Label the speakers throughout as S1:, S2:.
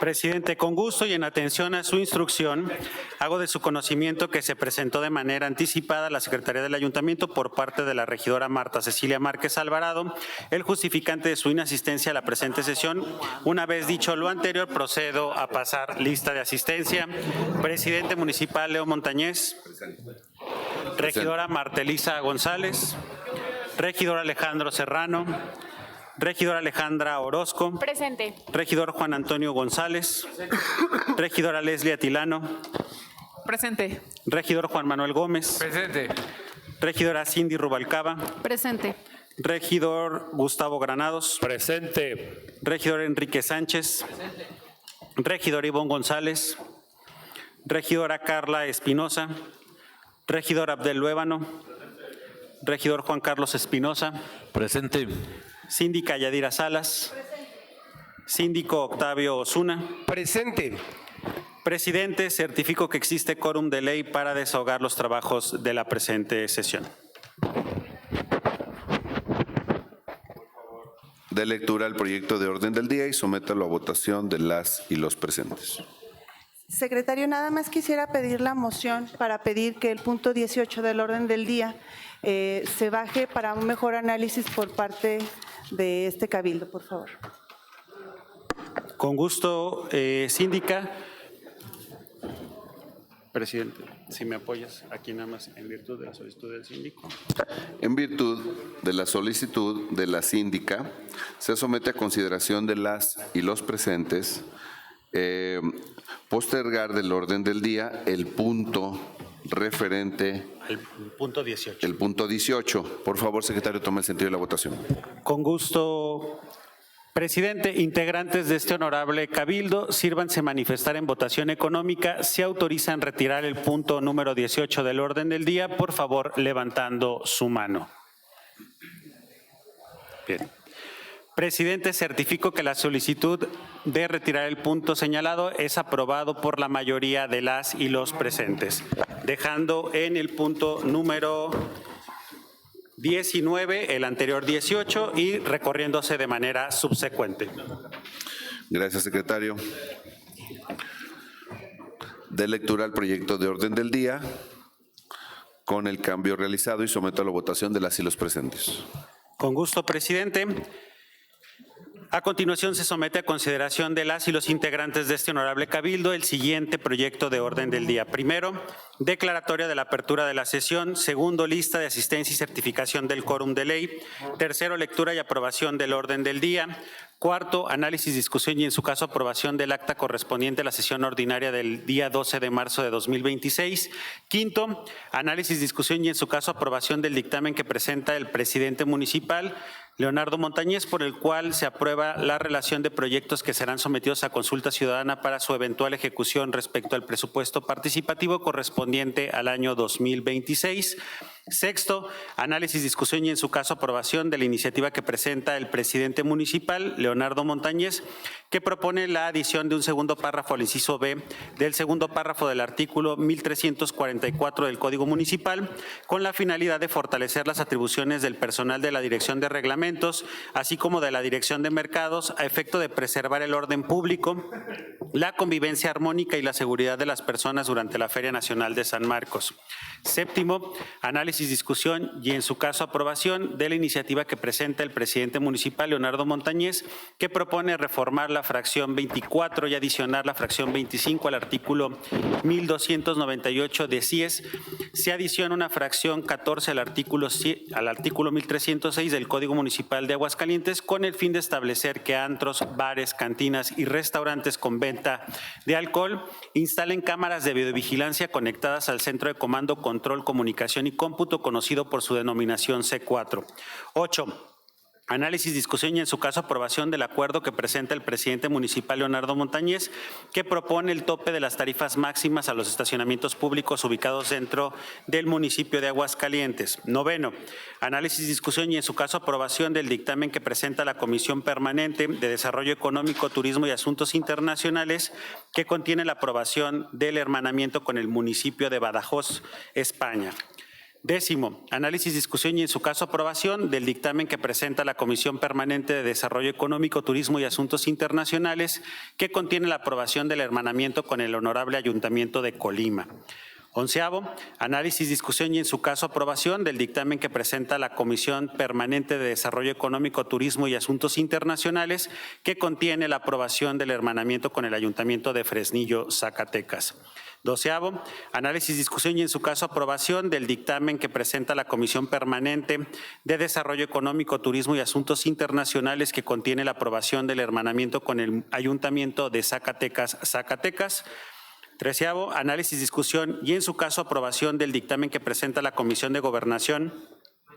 S1: Presidente, con gusto y en atención a su instrucción, hago de su conocimiento que se presentó de manera anticipada a la Secretaría del Ayuntamiento por parte de la regidora Marta Cecilia Márquez Alvarado el justificante de su inasistencia a la presente sesión. Una vez dicho lo anterior, procedo a pasar lista de asistencia. Presidente municipal Leo Montañez. Regidora Marta Elisa González. Regidor Alejandro Serrano. Regidora Alejandra Orozco.
S2: Presente.
S1: Regidor Juan Antonio González. Regidora Leslie Atilano.
S2: Presente.
S1: Regidor Juan Manuel Gómez.
S3: Presente.
S1: Regidora Cindy Rubalcaba.
S2: Presente.
S1: Regidor Gustavo Granados.
S3: Presente.
S1: Regidor Enrique Sánchez. Regidor Ivonne González. Regidora Carla Espinosa. Regidor Abdel Luébano. Regidor Juan Carlos Espinosa.
S3: Presente.
S1: Síndica Yadira Salas. Síndico Octavio Osuna.
S3: Presente.
S1: Presidente, certifico que existe quórum de ley para desahogar los trabajos de la presente sesión.
S4: De lectura el proyecto de orden del día y sométalo a votación de las y los presentes.
S5: Secretario, nada más quisiera pedir la moción para pedir que el punto 18 del orden del día se baje para un mejor análisis por parte de este cabildo, por favor.
S1: Con gusto, síndica. Presidente, si me apoyas aquí nada más en virtud de la solicitud del síndico.
S4: En virtud de la solicitud de la síndica, se somete a consideración de las y los presentes postergar del orden del día el punto referente.
S1: El punto 18.
S4: El punto 18. Por favor, secretario, tome el sentido de la votación.
S1: Con gusto. Presidente, integrantes de este honorable cabildo, sírvanse manifestar en votación económica. Se autorizan retirar el punto número 18 del orden del día, por favor, levantando su mano. Bien. Presidente, certifico que la solicitud de retirar el punto señalado es aprobado por la mayoría de las y los presentes, dejando en el punto número 19, el anterior 18 y recorriéndose de manera subsecuente.
S4: Gracias, secretario. De lectura al proyecto de orden del día con el cambio realizado y someto a la votación de las y los presentes.
S1: Con gusto, presidente. A continuación se somete a consideración de las y los integrantes de este honorable cabildo el siguiente proyecto de orden del día. Primero, declaratoria de la apertura de la sesión. Segundo, lista de asistencia y certificación del quórum de ley. Tercero, lectura y aprobación del orden del día. Cuarto, análisis, discusión y en su caso aprobación del acta correspondiente a la sesión ordinaria del día 12 de marzo de 2026. Quinto, análisis, discusión y en su caso aprobación del dictamen que presenta el presidente municipal, Leonardo Montañez, por el cual se aprueba la relación de proyectos que serán sometidos a consulta ciudadana para su eventual ejecución respecto al presupuesto participativo correspondiente al año 2026. Sexto, análisis, discusión y en su caso aprobación de la iniciativa que presenta el presidente municipal, Leonardo Montañez, que propone la adición de un segundo párrafo al inciso B del segundo párrafo del artículo 1344 del Código Municipal, con la finalidad de fortalecer las atribuciones del personal de la Dirección de Reglamentos, así como de la Dirección de Mercados, a efecto de preservar el orden público, la convivencia armónica y la seguridad de las personas durante la Feria Nacional de San Marcos. Séptimo, análisis, discusión y en su caso aprobación de la iniciativa que presenta el presidente municipal Leonardo Montañez, que propone reformar la fracción 24 y adicionar la fracción 25 al artículo 1298 de CIES. Se adiciona una fracción 14 al artículo 1306 del Código Municipal de Aguascalientes con el fin de establecer que antros, bares, cantinas y restaurantes con venta de alcohol instalen cámaras de videovigilancia conectadas al Centro de Comando, Control, Comunicación y Cómputo, conocido por su denominación C4. 8. Análisis, discusión y en su caso aprobación del acuerdo que presenta el presidente municipal Leonardo Montañez, que propone el tope de las tarifas máximas a los estacionamientos públicos ubicados dentro del municipio de Aguascalientes. Noveno, análisis, discusión y en su caso aprobación del dictamen que presenta la Comisión Permanente de Desarrollo Económico, Turismo y Asuntos Internacionales, que contiene la aprobación del hermanamiento con el municipio de Badajoz, España. 10º, análisis, discusión y en su caso aprobación del dictamen que presenta la Comisión Permanente de Desarrollo Económico, Turismo y Asuntos Internacionales, que contiene la aprobación del hermanamiento con el Honorable Ayuntamiento de Colima. 11º, análisis, discusión y en su caso aprobación del dictamen que presenta la Comisión Permanente de Desarrollo Económico, Turismo y Asuntos Internacionales, que contiene la aprobación del hermanamiento con el Ayuntamiento de Fresnillo, Zacatecas. 12º, análisis, discusión y en su caso aprobación del dictamen que presenta la Comisión Permanente de Desarrollo Económico, Turismo y Asuntos Internacionales, que contiene la aprobación del hermanamiento con el Ayuntamiento de Zacatecas, Zacatecas. 13º, análisis, discusión y en su caso aprobación del dictamen que presenta la Comisión de Gobernación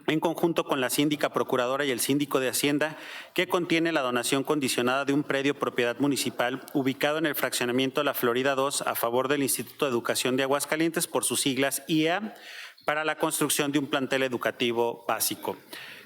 S1: en conjunto con la síndica procuradora y el síndico de Hacienda, que contiene la donación condicionada de un predio propiedad municipal ubicado en el fraccionamiento La Florida 2 a favor del Instituto de Educación de Aguascalientes, por sus siglas IEA, para la construcción de un plantel educativo básico.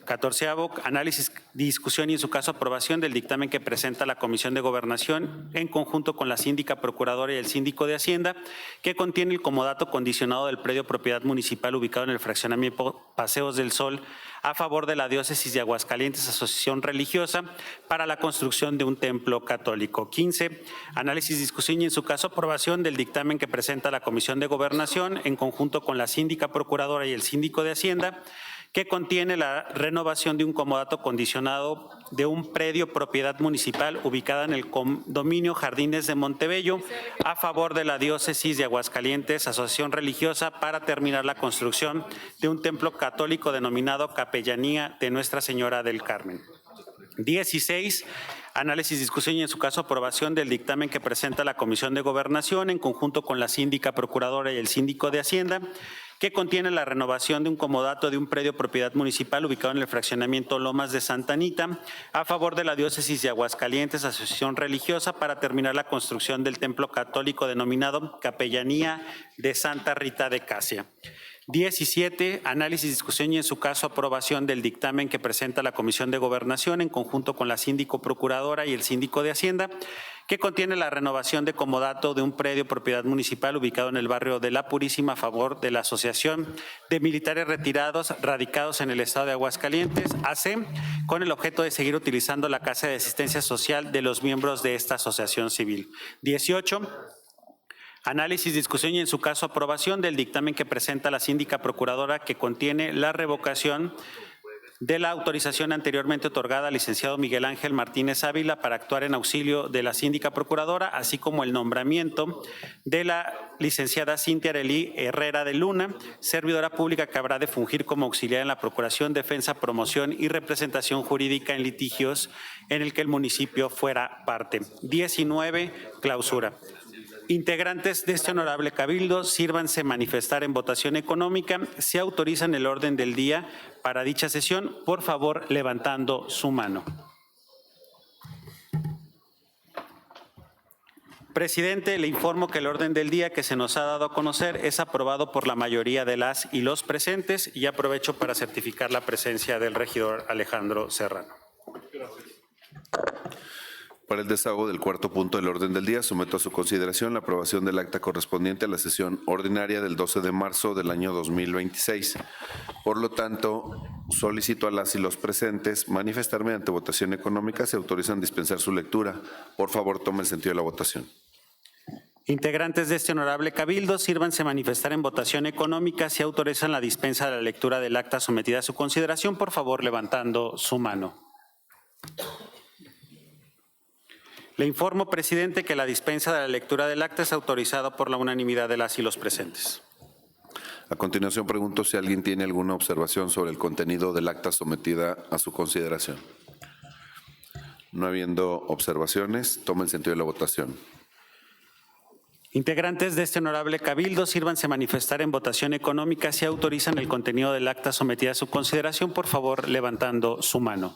S1: 14º, análisis, discusión y en su caso aprobación del dictamen que presenta la Comisión de Gobernación en conjunto con la síndica procuradora y el síndico de Hacienda, que contiene el comodato condicionado del predio propiedad municipal ubicado en el fraccionamiento Paseos del Sol a favor de la Diócesis de Aguascalientes, Asociación Religiosa, para la construcción de un templo católico. 15, análisis, discusión y en su caso aprobación del dictamen que presenta la Comisión de Gobernación en conjunto con la síndica procuradora y el síndico de Hacienda, que contiene la renovación de un comodato condicionado de un predio propiedad municipal ubicada en el condominio Jardines de Montebello a favor de la Diócesis de Aguascalientes, Asociación Religiosa, para terminar la construcción de un templo católico denominado Capellanía de Nuestra Señora del Carmen. 16, análisis, discusión y en su caso aprobación del dictamen que presenta la Comisión de Gobernación en conjunto con la síndica procuradora y el síndico de Hacienda, que contiene la renovación de un comodato de un predio propiedad municipal ubicado en el fraccionamiento Lomas de Santa Anita a favor de la Diócesis de Aguascalientes, Asociación Religiosa, para terminar la construcción del templo católico denominado Capellanía de Santa Rita de Casia. 17, análisis, discusión y en su caso aprobación del dictamen que presenta la Comisión de Gobernación en conjunto con la síndico procuradora y el síndico de Hacienda, que contiene la renovación de comodato de un predio propiedad municipal ubicado en el barrio de La Purísima a favor de la Asociación de Militares Retirados radicados en el estado de Aguascalientes, AC, con el objeto de seguir utilizando la Casa de Asistencia Social de los miembros de esta asociación civil. 18, análisis, discusión y en su caso aprobación del dictamen que presenta la síndica procuradora, que contiene la revocación de la autorización anteriormente otorgada al licenciado Miguel Ángel Martínez Ávila para actuar en auxilio de la síndica procuradora, así como el nombramiento de la licenciada Cintia Arelí Herrera de Luna, servidora pública que habrá de fungir como auxiliar en la procuración, defensa, promoción y representación jurídica en litigios en el que el municipio fuera parte. 19, clausura. Integrantes de este honorable cabildo, sírvanse manifestar en votación económica. Se autorizan el orden del día para dicha sesión, por favor, levantando su mano. Presidente, le informo que el orden del día que se nos ha dado a conocer es aprobado por la mayoría de las y los presentes, y aprovecho para certificar la presencia del regidor Alejandro Serrano.
S4: Para el desahogo del cuarto punto del orden del día, someto a su consideración la aprobación del acta correspondiente a la sesión ordinaria del 12 de marzo del año 2026. Por lo tanto, solicito a las y los presentes manifestar mediante votación económica si autorizan dispensar su lectura. Por favor, tomen el sentido de la votación.
S1: Integrantes de este honorable cabildo, sírvanse manifestar en votación económica si autorizan la dispensa de la lectura del acta sometida a su consideración, por favor, levantando su mano. Le informo, presidente, que la dispensa de la lectura del acta es autorizada por la unanimidad de las y los presentes.
S4: A continuación, pregunto si alguien tiene alguna observación sobre el contenido del acta sometida a su consideración. No habiendo observaciones, tomen sentido de la votación.
S1: Integrantes de este honorable cabildo, sírvanse manifestar en votación económica si autorizan el contenido del acta sometida a su consideración, por favor, levantando su mano.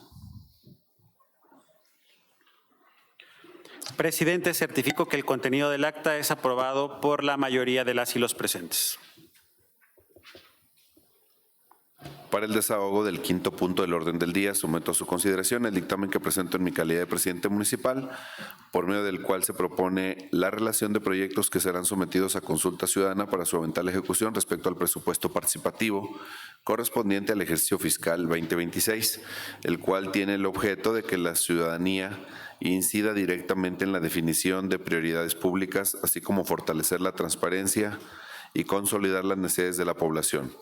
S1: Presidente, certifico que el contenido del acta es aprobado por la mayoría de las y los presentes.
S4: Para el desahogo del quinto punto del orden del día, someto a su consideración el dictamen que presento en mi calidad de presidente municipal, por medio del cual se propone la relación de proyectos que serán sometidos a consulta ciudadana para su eventual ejecución respecto al presupuesto participativo correspondiente al ejercicio fiscal 2026, el cual tiene el objeto de que la ciudadanía incida directamente en la definición de prioridades públicas, así como fortalecer la transparencia y consolidar las necesidades de la población.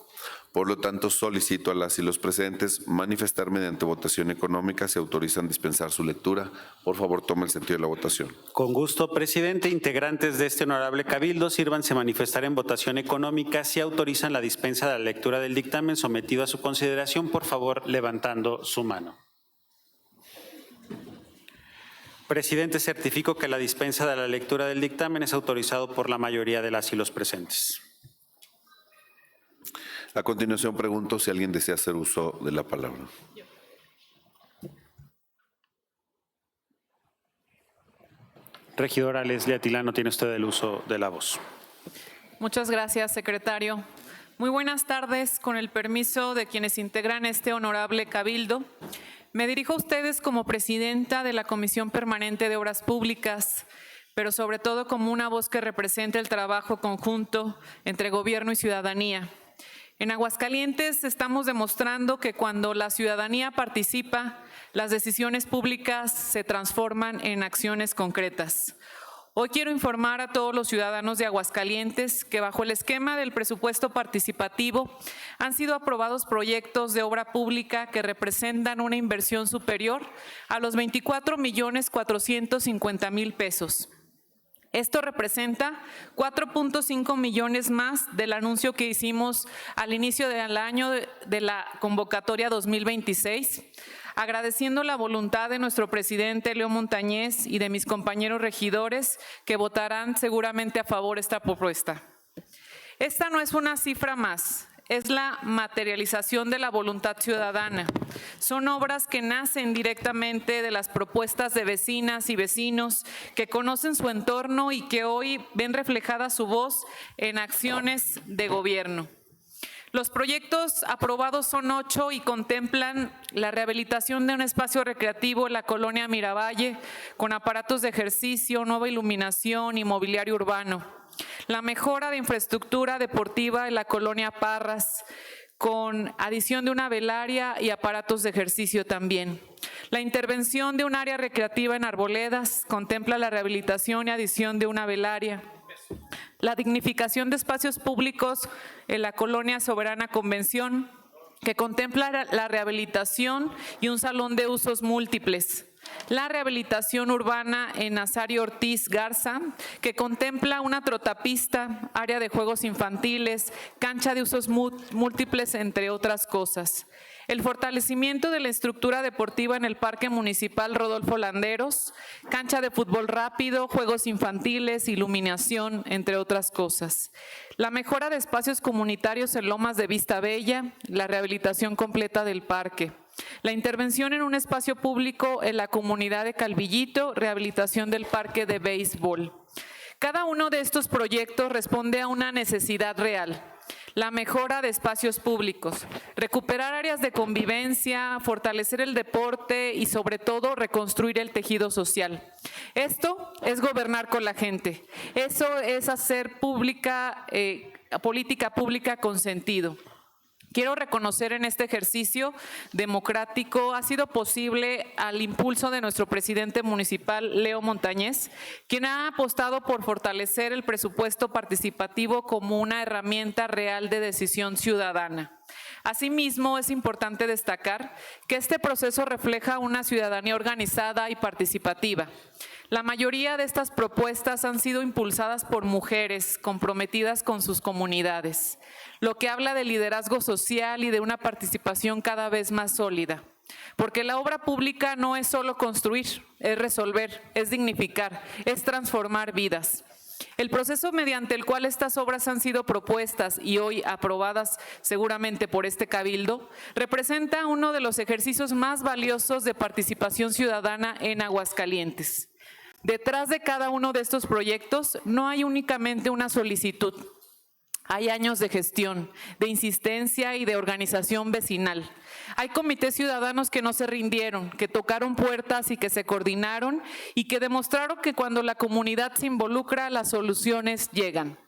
S4: Por lo tanto, solicito a las y los presentes manifestar mediante votación económica si autorizan dispensar su lectura. Por favor, tome el sentido de la votación.
S1: Con gusto, presidente. Integrantes de este honorable cabildo, sírvanse manifestar en votación económica si autorizan la dispensa de la lectura del dictamen sometido a su consideración, por favor, levantando su mano. Presidente, certifico que la dispensa de la lectura del dictamen es autorizado por la mayoría de las y los presentes.
S4: A continuación, pregunto si alguien desea hacer uso de la palabra.
S1: Regidora Leslie Atilano, tiene usted el uso de la voz.
S2: Muchas gracias, secretario. Muy buenas tardes. Con el permiso de quienes integran este honorable cabildo, me dirijo a ustedes como presidenta de la Comisión Permanente de Obras Públicas, pero sobre todo como una voz que representa el trabajo conjunto entre gobierno y ciudadanía. En Aguascalientes estamos demostrando que cuando la ciudadanía participa, las decisiones públicas se transforman en acciones concretas. Hoy quiero informar a todos los ciudadanos de Aguascalientes que bajo el esquema del presupuesto participativo han sido aprobados proyectos de obra pública que representan una inversión superior a los 24,450,000 pesos. Esto representa 4.5 millones más del anuncio que hicimos al inicio del año de la convocatoria 2026, agradeciendo la voluntad de nuestro presidente Leo Montañez y de mis compañeros regidores que votarán seguramente a favor de esta propuesta. Esta no es una cifra más. Es la materialización de la voluntad ciudadana. Son obras que nacen directamente de las propuestas de vecinas y vecinos que conocen su entorno y que hoy ven reflejada su voz en acciones de gobierno. Los proyectos aprobados son 8 y contemplan la rehabilitación de un espacio recreativo en la colonia Miravalle con aparatos de ejercicio, nueva iluminación y mobiliario urbano. La mejora de infraestructura deportiva en la colonia Parras, con adición de una velaria y aparatos de ejercicio también. La intervención de un área recreativa en Arboledas contempla la rehabilitación y adición de una velaria. La dignificación de espacios públicos en la colonia Soberana Convención, que contempla la rehabilitación y un salón de usos múltiples. La rehabilitación urbana en Nazario Ortiz Garza, que contempla una trotapista, área de juegos infantiles, cancha de usos múltiples, entre otras cosas. El fortalecimiento de la estructura deportiva en el Parque Municipal Rodolfo Landeros, cancha de fútbol rápido, juegos infantiles, iluminación, entre otras cosas. La mejora de espacios comunitarios en Lomas de Vista Bella, la rehabilitación completa del parque. La intervención en un espacio público en la comunidad de Calvillito, rehabilitación del parque de béisbol. Cada uno de estos proyectos responde a una necesidad real. La mejora de espacios públicos, recuperar áreas de convivencia, fortalecer el deporte y sobre todo reconstruir el tejido social. Esto es gobernar con la gente. Eso es hacer política pública con sentido. Quiero reconocer en este ejercicio democrático ha sido posible al impulso de nuestro presidente municipal, Leo Montañez, quien ha apostado por fortalecer el presupuesto participativo como una herramienta real de decisión ciudadana. Asimismo, es importante destacar que este proceso refleja una ciudadanía organizada y participativa. La mayoría de estas propuestas han sido impulsadas por mujeres comprometidas con sus comunidades, lo que habla de liderazgo social y de una participación cada vez más sólida. Porque la obra pública no es solo construir, es resolver, es dignificar, es transformar vidas. El proceso mediante el cual estas obras han sido propuestas y hoy aprobadas seguramente por este cabildo, representa uno de los ejercicios más valiosos de participación ciudadana en Aguascalientes. Detrás de cada uno de estos proyectos no hay únicamente una solicitud. Hay años de gestión, de insistencia y de organización vecinal. Hay comités ciudadanos que no se rindieron, que tocaron puertas y que se coordinaron y que demostraron que cuando la comunidad se involucra, las soluciones llegan.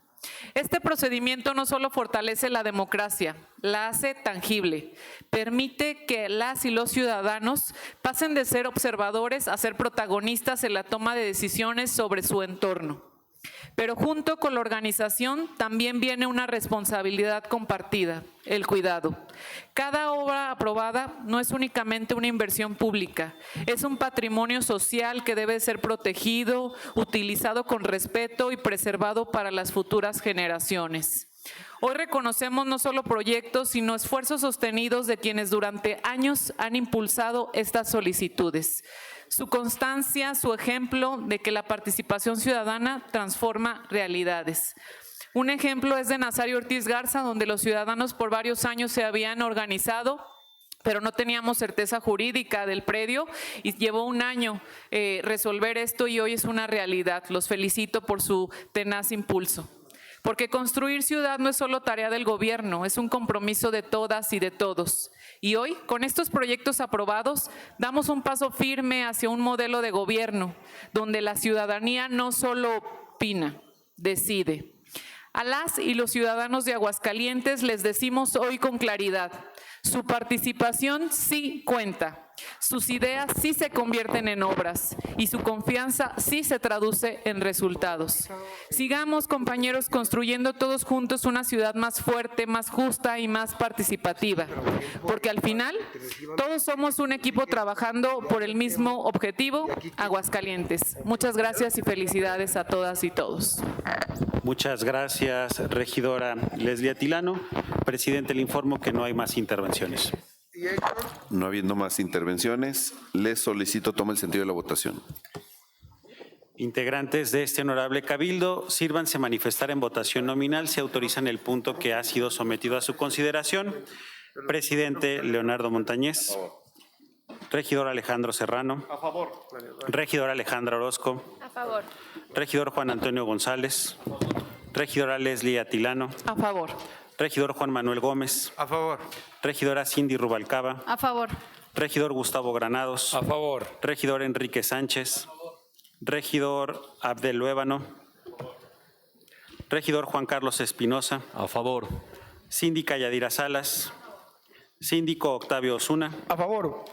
S2: Este procedimiento no solo fortalece la democracia, la hace tangible, permite que las y los ciudadanos pasen de ser observadores a ser protagonistas en la toma de decisiones sobre su entorno. Pero junto con la organización también viene una responsabilidad compartida, el cuidado. Cada obra aprobada no es únicamente una inversión pública, es un patrimonio social que debe ser protegido, utilizado con respeto y preservado para las futuras generaciones. Hoy reconocemos no solo proyectos, sino esfuerzos sostenidos de quienes durante años han impulsado estas solicitudes. Su constancia, su ejemplo de que la participación ciudadana transforma realidades. Un ejemplo es de Nazario Ortiz Garza, donde los ciudadanos por varios años se habían organizado, pero no teníamos certeza jurídica del predio y llevó un año resolver esto y hoy es una realidad. Los felicito por su tenaz impulso. Porque construir ciudad no es solo tarea del gobierno, es un compromiso de todas y de todos. Y hoy, con estos proyectos aprobados, damos un paso firme hacia un modelo de gobierno donde la ciudadanía no solo opina, decide. A las y los ciudadanos de Aguascalientes les decimos hoy con claridad, su participación sí cuenta. Sus ideas sí se convierten en obras y su confianza sí se traduce en resultados. Sigamos, compañeros, construyendo todos juntos una ciudad más fuerte, más justa y más participativa, porque al final todos somos un equipo trabajando por el mismo objetivo, Aguascalientes. Muchas gracias y felicidades a todas y todos.
S1: Muchas gracias, regidora Leslie Atilano. Presidente, le informo que no hay más intervenciones.
S4: No habiendo más intervenciones, les solicito tome el sentido de la votación.
S1: Integrantes de este honorable cabildo, sírvanse manifestar en votación nominal si autorizan el punto que ha sido sometido a su consideración. Presidente Leonardo Montañez. Regidor Alejandro Serrano. A favor. Regidora Alejandra Orozco.
S6: A favor.
S1: Regidor Juan Antonio González. Regidora Leslie Atilano.
S2: A favor.
S1: Regidor Juan Manuel Gómez.
S3: A favor.
S1: Regidora Cindy Rubalcaba.
S6: A favor.
S1: Regidor Gustavo Granados.
S3: A favor.
S1: Regidor Enrique Sánchez. Regidor Abdel Luébano. Regidor Juan Carlos Espinosa.
S3: A favor.
S1: Síndica Yadira Salas. Síndico Octavio Osuna.
S3: A favor.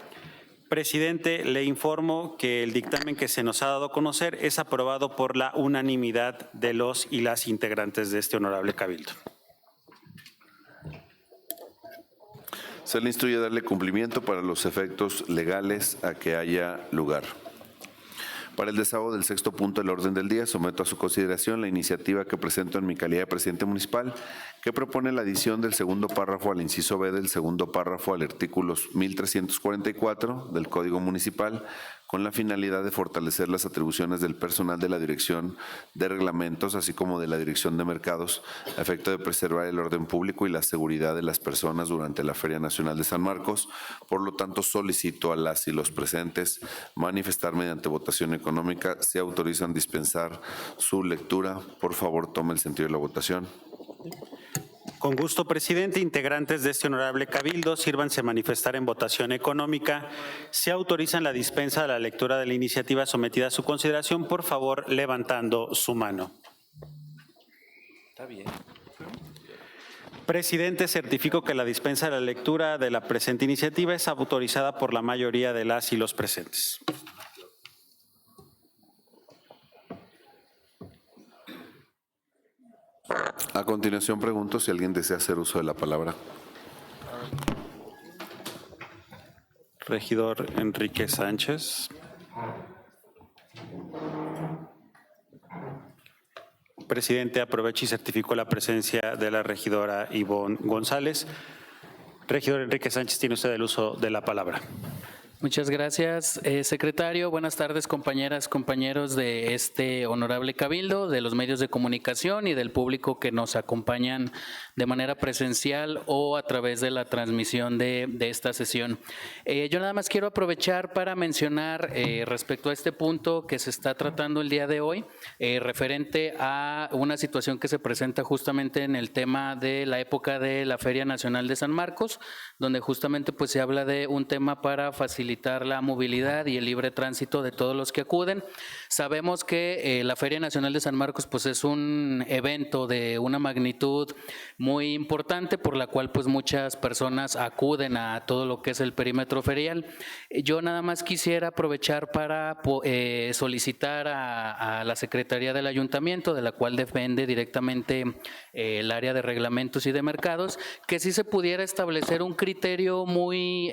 S1: Presidente, le informo que el dictamen que se nos ha dado a conocer es aprobado por la unanimidad de los y las integrantes de este honorable cabildo.
S4: Se le instruye a darle cumplimiento para los efectos legales a que haya lugar. Para el desahogo del sexto punto del orden del día, someto a su consideración la iniciativa que presento en mi calidad de presidente municipal, que propone la adición del segundo párrafo al inciso B del segundo párrafo al artículo 1344 del Código Municipal, con la finalidad de fortalecer las atribuciones del personal de la Dirección de Reglamentos, así como de la Dirección de Mercados, a efecto de preservar el orden público y la seguridad de las personas durante la Feria Nacional de San Marcos. Por lo tanto, solicito a las y los presentes manifestar mediante votación económica si autorizan dispensar su lectura. Por favor, tome el sentido de la votación.
S1: Con gusto, presidente. Integrantes de este honorable cabildo, sírvanse manifestar en votación económica. Si autorizan la dispensa de la lectura de la iniciativa sometida a su consideración, por favor, levantando su mano.
S3: Está bien.
S1: Presidente, certifico que la dispensa de la lectura de la presente iniciativa es autorizada por la mayoría de las y los presentes.
S4: A continuación, pregunto si alguien desea hacer uso de la palabra.
S1: Regidor Enrique Sánchez. Presidente, aprovecho y certifico la presencia de la regidora Ivonne González. Regidor Enrique Sánchez, tiene usted el uso de la palabra.
S6: Muchas gracias, secretario. Buenas tardes, compañeras, compañeros de este honorable cabildo, de los medios de comunicación y del público que nos acompañan de manera presencial o a través de la transmisión de esta sesión. Yo nada más quiero aprovechar para mencionar respecto a este punto que se está tratando el día de hoy, referente a una situación que se presenta justamente en el tema de la época de la Feria Nacional de San Marcos, donde justamente pues se habla de un tema para facilitar la movilidad y el libre tránsito de todos los que acuden. Sabemos que la Feria Nacional de San Marcos pues es un evento de una magnitud muy importante por la cual pues muchas personas acuden a todo lo que es el perímetro ferial. Yo nada más quisiera aprovechar para solicitar a la Secretaría del Ayuntamiento, de la cual depende directamente el área de reglamentos y de mercados, que sí se pudiera establecer un criterio muy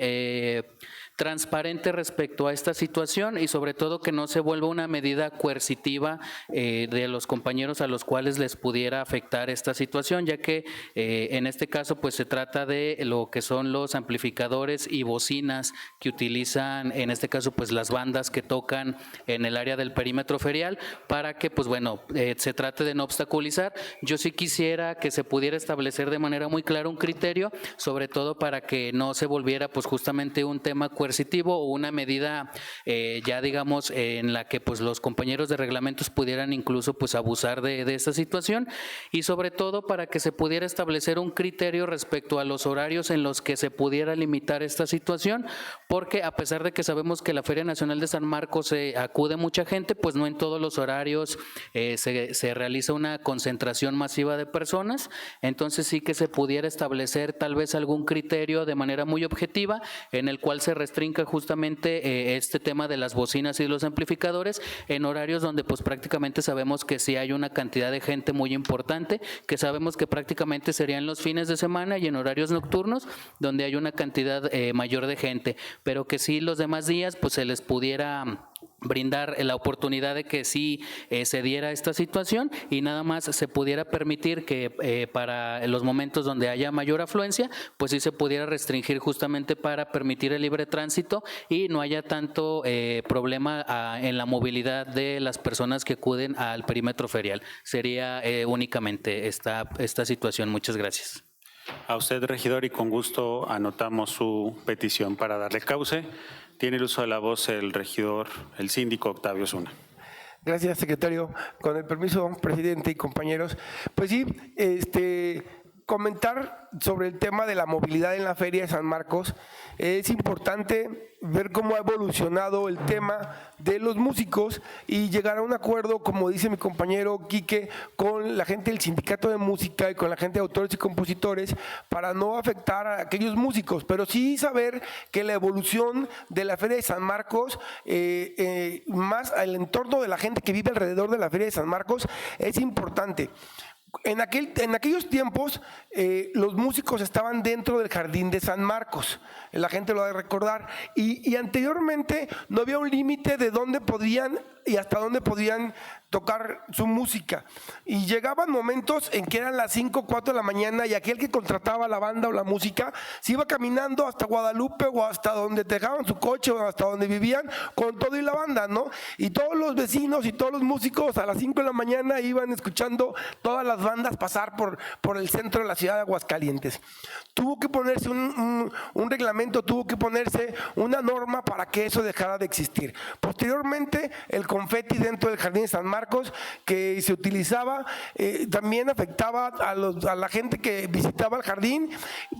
S6: transparente respecto a esta situación y sobre todo que no se vuelva una medida coercitiva de los compañeros a los cuales les pudiera afectar esta situación, ya que en este caso pues se trata de lo que son los amplificadores y bocinas que utilizan en este caso pues las bandas que tocan en el área del perímetro ferial para que pues bueno se trate de no obstaculizar. Yo sí quisiera que se pudiera establecer de manera muy clara un criterio, sobre todo para que no se volviera pues justamente un tema coercitivo o una medida ya digamos en la que pues los compañeros de reglamentos pudieran incluso pues abusar de esta situación y sobre todo para que se pudiera establecer un criterio respecto a los horarios en los que se pudiera limitar esta situación, porque a pesar de que sabemos que la Feria Nacional de San Marcos acude mucha gente, pues no en todos los horarios se realiza una concentración masiva de personas, entonces sí que se pudiera establecer tal vez algún criterio de manera muy objetiva en el cual se restrinja justamente este tema de las bocinas y los amplificadores en horarios donde pues prácticamente sabemos que sí hay una cantidad de gente muy importante, que sabemos que prácticamente serían los fines de semana y en horarios nocturnos donde hay una cantidad mayor de gente, pero que sí los demás días pues se les pudiera brindar la oportunidad de que sí se diera esta situación y nada más se pudiera permitir que para los momentos donde haya mayor afluencia, pues sí se pudiera restringir justamente para permitir el libre tránsito y no haya tanto problema en la movilidad de las personas que acuden al perímetro ferial. Sería únicamente esta situación. Muchas gracias.
S1: A usted, regidor, y con gusto anotamos su petición para darle cauce. Tiene el uso de la voz el regidor, el síndico Octavio Zuna.
S7: Gracias, secretario. Con el permiso, presidente y compañeros. Pues sí, comentar sobre el tema de la movilidad en la Feria de San Marcos. Es importante ver cómo ha evolucionado el tema de los músicos y llegar a un acuerdo, como dice mi compañero Quique, con la gente del sindicato de música y con la gente de autores y compositores para no afectar a aquellos músicos, pero sí saber que la evolución de la Feria de San Marcos, más al entorno de la gente que vive alrededor de la Feria de San Marcos, es importante. En aquellos tiempos, los músicos estaban dentro del Jardín de San Marcos, la gente lo ha de recordar, y anteriormente no había un límite de dónde podían y hasta dónde podían tocar su música. Y llegaban momentos en que eran las 5 o 4 de la mañana y aquel que contrataba la banda o la música se iba caminando hasta Guadalupe o hasta donde dejaban su coche o hasta donde vivían con todo y la banda, ¿no? Y todos los vecinos y todos los músicos a las 5 de la mañana iban escuchando todas las bandas pasar por el centro de la ciudad de Aguascalientes. Tuvo que ponerse un reglamento, tuvo que ponerse una norma para que eso dejara de existir. Posteriormente, el confeti dentro del Jardín de San Marcos que se utilizaba también afectaba a la gente que visitaba el jardín.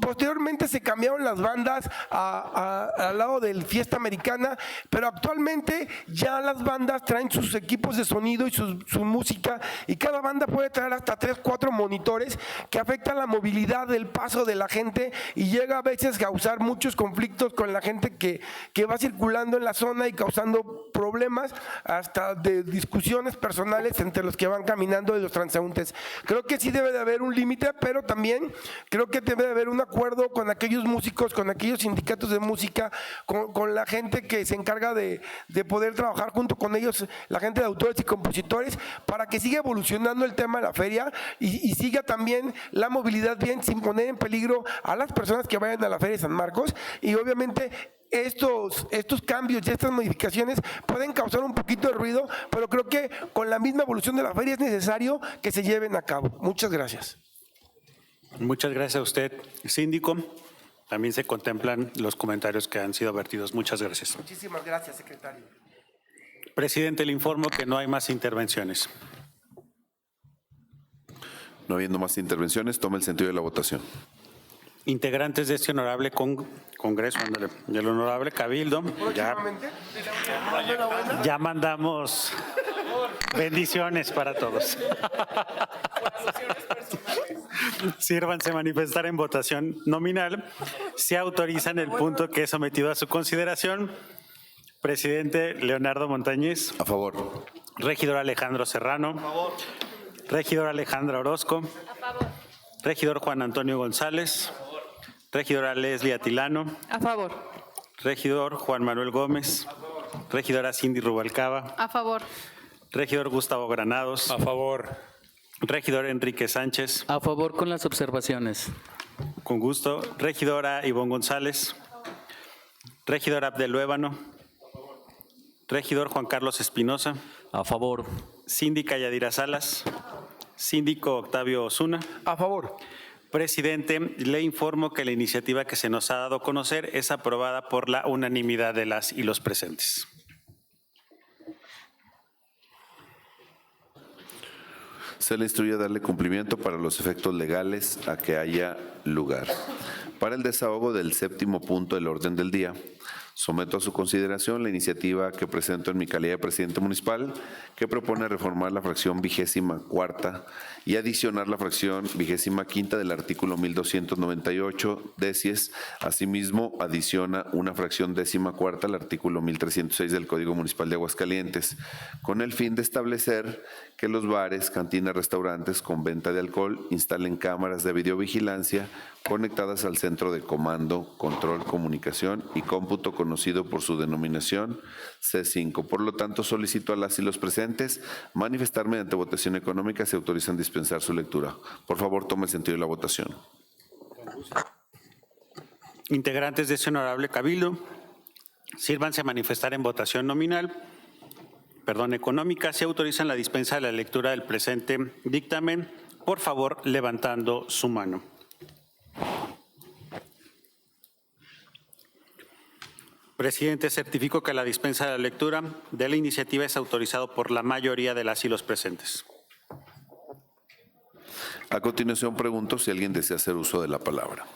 S7: Posteriormente se cambiaron las bandas al lado del Fiesta Americana, pero actualmente ya las bandas traen sus equipos de sonido y su música, y cada banda puede traer hasta 3 o 4 monitores que afectan la movilidad del paso de la gente y llega a veces a causar muchos conflictos con la gente que va circulando en la zona y causando problemas hasta de discusiones personales entre los que van caminando y los transeúntes. Creo que sí debe de haber un límite, pero también creo que debe de haber un acuerdo con aquellos músicos, con aquellos sindicatos de música, con la gente que se encarga de poder trabajar junto con ellos, la gente de autores y compositores, para que siga evolucionando el tema de la feria y siga también la movilidad bien sin poner en peligro a las personas que vayan a la Feria de San Marcos. Y obviamente estos cambios y estas modificaciones pueden causar un poquito de ruido, pero creo que con la misma evolución de la feria es necesario que se lleven a cabo. Muchas gracias.
S1: Muchas gracias a usted, síndico. También se contemplan los comentarios que han sido vertidos. Muchas gracias.
S7: Muchísimas gracias, secretario.
S1: Presidente, le informo que no hay más intervenciones.
S4: No habiendo más intervenciones, toma el sentido de la votación.
S1: Integrantes de este honorable Congreso, ándale, del honorable Cabildo, ya mandamos bendiciones para todos. Sírvanse manifestar en votación nominal. Se autorizan el punto que es sometido a su consideración. Presidente Leonardo Montañez.
S4: A favor.
S1: Regidor Alejandro Serrano. A favor. Regidor Alejandra Orozco. A favor. Regidor Juan Antonio González. A favor. Regidora Leslie Atilano.
S2: A favor.
S1: Regidor Juan Manuel Gómez. A favor. Regidora Cindy Rubalcaba.
S2: A favor.
S1: Regidor Gustavo Granados.
S3: A favor.
S1: Regidor Enrique Sánchez.
S6: A favor con las observaciones.
S1: Con gusto. Regidora Ivonne González. Regidor Abdel Luébano. Regidor Juan Carlos Espinosa.
S6: A favor.
S1: Síndica Yadira Salas. Síndico Octavio Osuna.
S7: A favor.
S1: Presidente, le informo que la iniciativa que se nos ha dado a conocer es aprobada por la unanimidad de las y los presentes.
S4: Se le instruye a darle cumplimiento para los efectos legales a que haya lugar. Para el desahogo del séptimo punto del orden del día, someto a su consideración la iniciativa que presento en mi calidad de presidente municipal, que propone reformar la fracción 24ª y adicionar la fracción 25ª del artículo 1298 decies. Asimismo, adiciona una fracción 14ª al artículo 1306 del Código Municipal de Aguascalientes, con el fin de establecer que los bares, cantinas, restaurantes con venta de alcohol instalen cámaras de videovigilancia conectadas al centro de comando, control, comunicación y cómputo conocido por su denominación C5. Por lo tanto, solicito a las y los presentes manifestar mediante votación económica si autorizan dispensar su lectura. Por favor, tome el sentido de la votación.
S1: Integrantes de este honorable Cabildo, sírvanse a manifestar en votación nominal, económica, si autorizan la dispensa de la lectura del presente dictamen, por favor, levantando su mano. Presidente, certifico que la dispensa de la lectura de la iniciativa es autorizado por la mayoría de las y los presentes.
S4: A continuación, pregunto si alguien desea hacer uso de la palabra.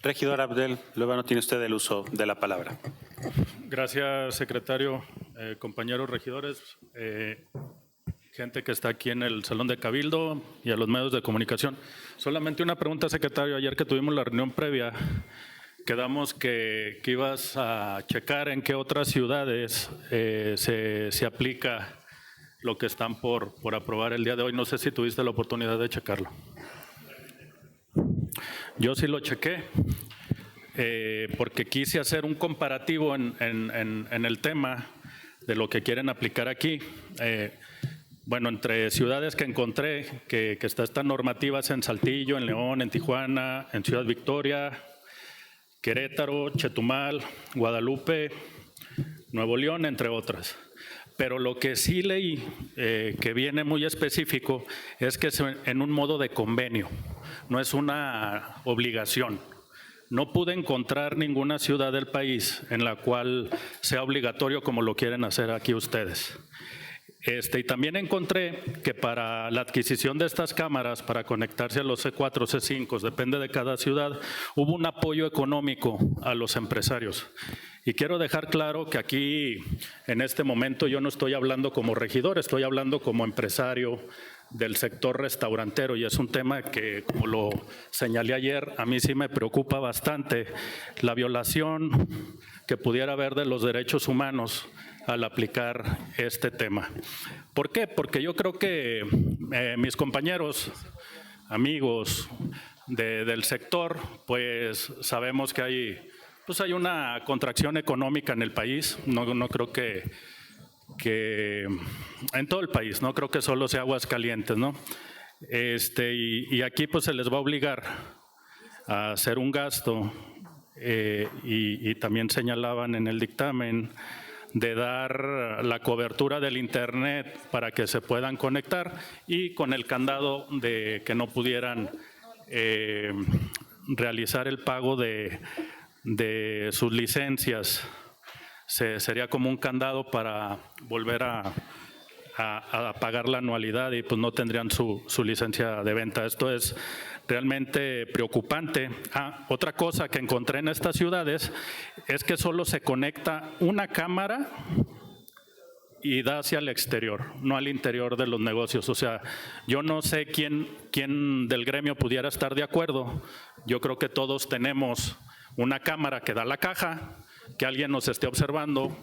S1: Regidor Abdel Luébano, tiene usted el uso de la palabra.
S8: Gracias, secretario, compañeros regidores, gente que está aquí en el Salón de Cabildo y a los medios de comunicación. Solamente una pregunta, secretario. Ayer que tuvimos la reunión previa, quedamos que ibas a checar en qué otras ciudades se aplica lo que están por aprobar el día de hoy. No sé si tuviste la oportunidad de checarlo. Yo sí lo chequé, porque quise hacer un comparativo en el tema de lo que quieren aplicar aquí. Bueno, entre ciudades que encontré que está esta normativa es en Saltillo, en León, en Tijuana, en Ciudad Victoria, Querétaro, Chetumal, Guadalupe, Nuevo León, entre otras. Pero lo que sí leí, que viene muy específico, es que es en un modo de convenio, no es una obligación. No pude encontrar ninguna ciudad del país en la cual sea obligatorio como lo quieren hacer aquí ustedes. Y también encontré que para la adquisición de estas cámaras, para conectarse a los C4, C5, depende de cada ciudad, hubo un apoyo económico a los empresarios. Y quiero dejar claro que aquí, en este momento, yo no estoy hablando como regidor, estoy hablando como empresario del sector restaurantero, y es un tema que, como lo señalé ayer, a mí sí me preocupa bastante la violación que pudiera haber de los derechos humanos al aplicar este tema. ¿Por qué? Porque yo creo que mis compañeros, amigos del sector, pues sabemos que hay pues hay una contracción económica en el país. No creo que en todo el país, no creo que solo sea Aguascalientes, ¿no? Y aquí pues se les va a obligar a hacer un gasto y también señalaban en el dictamen de dar la cobertura del internet para que se puedan conectar y con el candado de que no pudieran realizar el pago de sus licencias. Sería como un candado para volver a pagar la anualidad y pues no tendrían su licencia de venta. Esto es realmente preocupante. Otra cosa que encontré en estas ciudades es que solo se conecta una cámara y da hacia el exterior, no al interior de los negocios. O sea, yo no sé quién del gremio pudiera estar de acuerdo. Yo creo que todos tenemos una cámara que da la caja, que alguien nos esté observando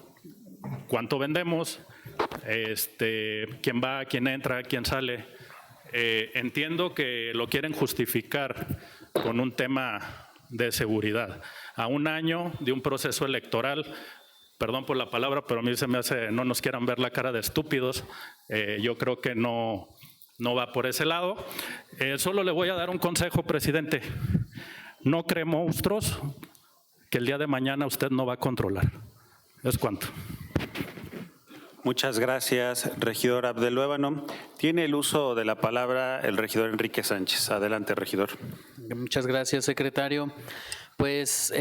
S8: cuánto vendemos, quién va, quién entra, quién sale. Entiendo que lo quieren justificar con un tema de seguridad. A un año de un proceso electoral, perdón por la palabra, pero a mí se me hace, no nos quieran ver la cara de estúpidos. Yo creo que no va por ese lado. Solo le voy a dar un consejo, presidente. No cree monstruos que el día de mañana usted no va a controlar. Es cuanto.
S1: Muchas gracias, regidor Abdeluébano. Tiene el uso de la palabra el regidor Enrique Sánchez. Adelante, regidor.
S6: Muchas gracias, secretario. Pues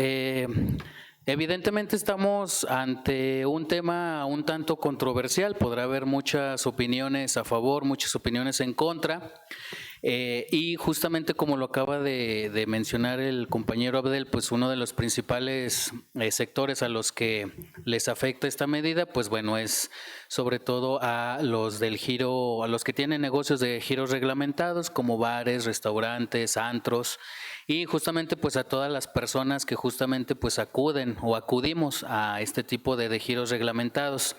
S6: evidentemente estamos ante un tema un tanto controversial. Podrá haber muchas opiniones a favor, muchas opiniones en contra. Y justamente como lo acaba de mencionar el compañero Abdel, pues uno de los principales sectores a los que les afecta esta medida, pues bueno, es sobre todo a los del giro, a los que tienen negocios de giros reglamentados como bares, restaurantes, antros, y justamente pues a todas las personas que justamente pues acuden o acudimos a este tipo de giros reglamentados.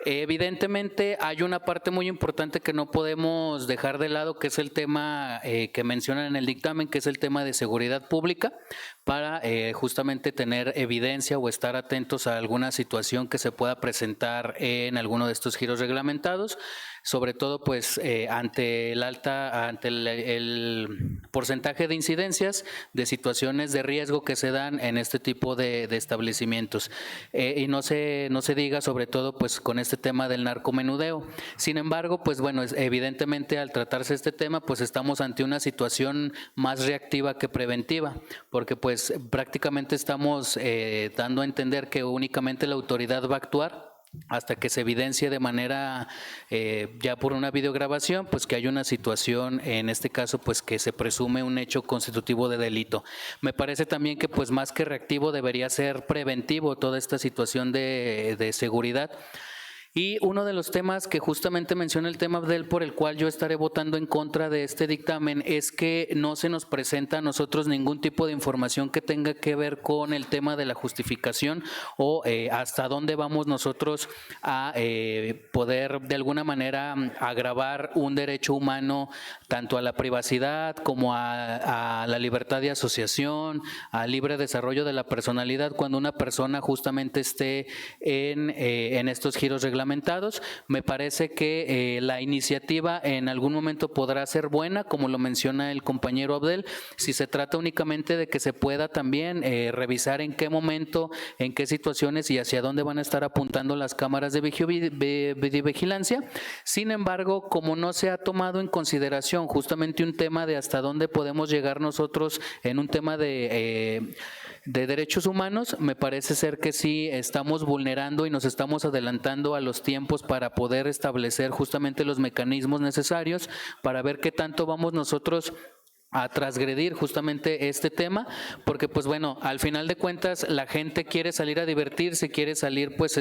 S6: Evidentemente hay una parte muy importante que no podemos dejar de lado, que es el tema que mencionan en el dictamen, que es el tema de seguridad pública, para justamente tener evidencia o estar atentos a alguna situación que se pueda presentar en alguno de estos giros reglamentados, sobre todo pues ante el porcentaje de incidencias de situaciones de riesgo que se dan en este tipo de establecimientos. Y no se diga sobre todo pues con este tema del narcomenudeo. Sin embargo, pues bueno, evidentemente al tratarse este tema pues estamos ante una situación más reactiva que preventiva, porque pues prácticamente estamos dando a entender que únicamente la autoridad va a actuar hasta que se evidencie de manera ya por una videograbación pues que hay una situación, en este caso pues que se presume un hecho constitutivo de delito. Me parece también que pues más que reactivo debería ser preventivo toda esta situación de seguridad. Y uno de los temas que justamente menciona el tema Abdel, por el cual yo estaré votando en contra de este dictamen, es que no se nos presenta a nosotros ningún tipo de información que tenga que ver con el tema de la justificación o hasta dónde vamos nosotros a poder de alguna manera agravar un derecho humano tanto a la privacidad como a la libertad de asociación, al libre desarrollo de la personalidad cuando una persona justamente esté en estos giros reglamentarios. Me parece que la iniciativa en algún momento podrá ser buena, como lo menciona el compañero Abdel, si se trata únicamente de que se pueda también revisar en qué momento, en qué situaciones y hacia dónde van a estar apuntando las cámaras de vigilancia. Sin embargo, como no se ha tomado en consideración justamente un tema de hasta dónde podemos llegar nosotros en un tema de derechos humanos, me parece ser que sí estamos vulnerando y nos estamos adelantando a los tiempos para poder establecer justamente los mecanismos necesarios para ver qué tanto vamos nosotros a transgredir justamente este tema, porque pues bueno, al final de cuentas la gente quiere salir a divertirse, quiere salir pues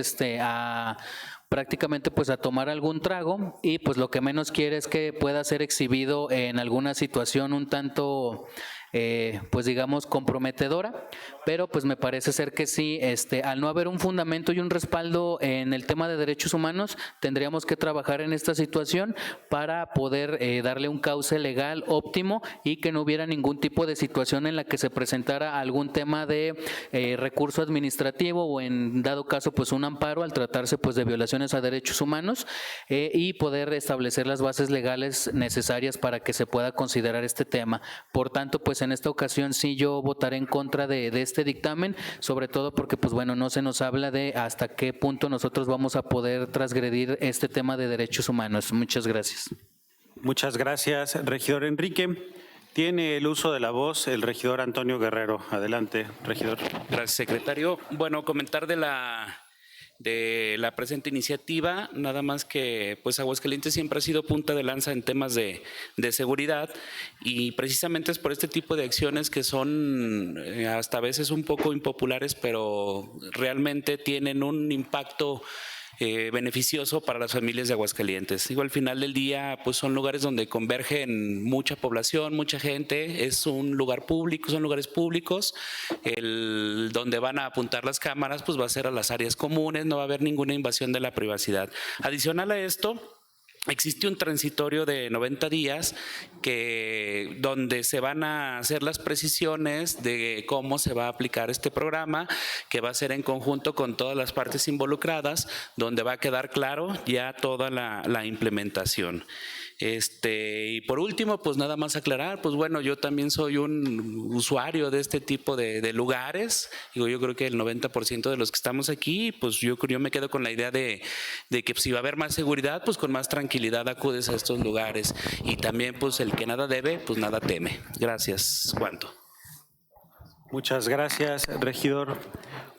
S6: prácticamente pues a tomar algún trago y pues lo que menos quiere es que pueda ser exhibido en alguna situación un tanto pues digamos, comprometedora, pero pues me parece ser que sí, al no haber un fundamento y un respaldo en el tema de derechos humanos, tendríamos que trabajar en esta situación para poder darle un cauce legal óptimo y que no hubiera ningún tipo de situación en la que se presentara algún tema de recurso administrativo o en dado caso pues un amparo al tratarse pues de violaciones a derechos humanos y poder establecer las bases legales necesarias para que se pueda considerar este tema. Por tanto, pues en esta ocasión sí yo votaré en contra de este dictamen, sobre todo porque pues bueno, no se nos habla de hasta qué punto nosotros vamos a poder transgredir este tema de derechos humanos. Muchas gracias.
S1: Muchas gracias, regidor Enrique. Tiene el uso de la voz el regidor Antonio Guerrero. Adelante, regidor.
S3: Gracias, secretario. Bueno, comentar de la presente iniciativa, nada más que pues Aguascalientes siempre ha sido punta de lanza en temas de seguridad y precisamente es por este tipo de acciones que son hasta a veces un poco impopulares, pero realmente tienen un impacto beneficioso para las familias de Aguascalientes. Digo, al final del día, pues son lugares donde convergen mucha población, mucha gente, es un lugar público, son lugares públicos, donde van a apuntar las cámaras, pues va a ser a las áreas comunes, no va a haber ninguna invasión de la privacidad. Adicional a esto, existe un transitorio de 90 días donde se van a hacer las precisiones de cómo se va a aplicar este programa, que va a ser en conjunto con todas las partes involucradas, donde va a quedar claro ya toda la implementación. Y por último, pues nada más aclarar, pues bueno, yo también soy un usuario de este tipo de lugares. Digo, yo creo que el 90% de los que estamos aquí, pues yo me quedo con la idea de que si va a haber más seguridad, pues con más tranquilidad acudes a estos lugares. Y también, pues el que nada debe, pues nada teme. Gracias, Juanto.
S1: Muchas gracias, regidor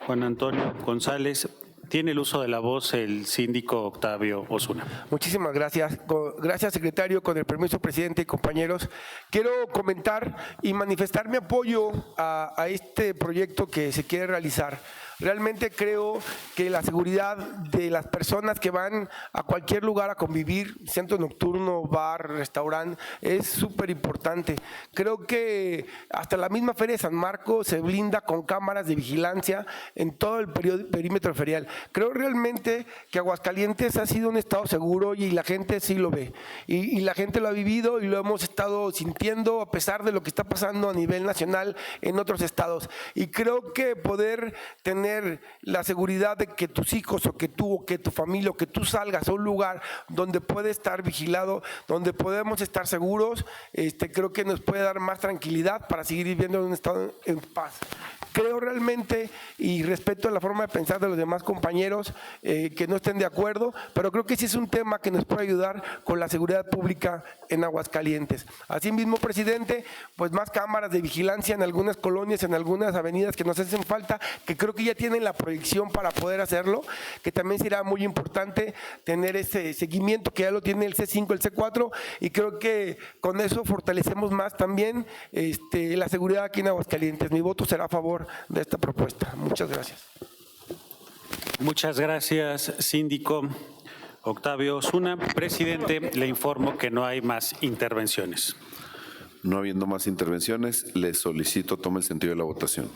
S1: Juan Antonio González. Tiene el uso de la voz el síndico Octavio Osuna.
S7: Muchísimas gracias. Gracias, secretario. Con el permiso, presidente y compañeros, quiero comentar y manifestar mi apoyo a este proyecto que se quiere realizar. Realmente creo que la seguridad de las personas que van a cualquier lugar a convivir, centro nocturno, bar, restaurante, es súper importante. Creo que hasta la misma Feria de San Marcos se blinda con cámaras de vigilancia en todo el perímetro ferial. Creo realmente que Aguascalientes ha sido un estado seguro y la gente sí lo ve. Y la gente lo ha vivido y lo hemos estado sintiendo a pesar de lo que está pasando a nivel nacional en otros estados. Y creo que poder tener la seguridad de que tus hijos o que tú o que tu familia o que tú salgas a un lugar donde puede estar vigilado, donde podemos estar seguros, creo que nos puede dar más tranquilidad para seguir viviendo en un estado en paz. Creo realmente y respeto la forma de pensar de los demás compañeros que no estén de acuerdo, pero creo que sí es un tema que nos puede ayudar con la seguridad pública en Aguascalientes. Asimismo, presidente, pues más cámaras de vigilancia en algunas colonias, en algunas avenidas que nos hacen falta, que creo que ya tienen la proyección para poder hacerlo, que también será muy importante tener ese seguimiento que ya lo tiene el C5, el C4, y creo que con eso fortalecemos más también la seguridad aquí en Aguascalientes. Mi voto será a favor de esta propuesta. Muchas gracias.
S1: Muchas gracias, síndico Octavio Osuna. Presidente, le informo que no hay más intervenciones.
S4: No habiendo más intervenciones, le solicito tome el sentido de la votación.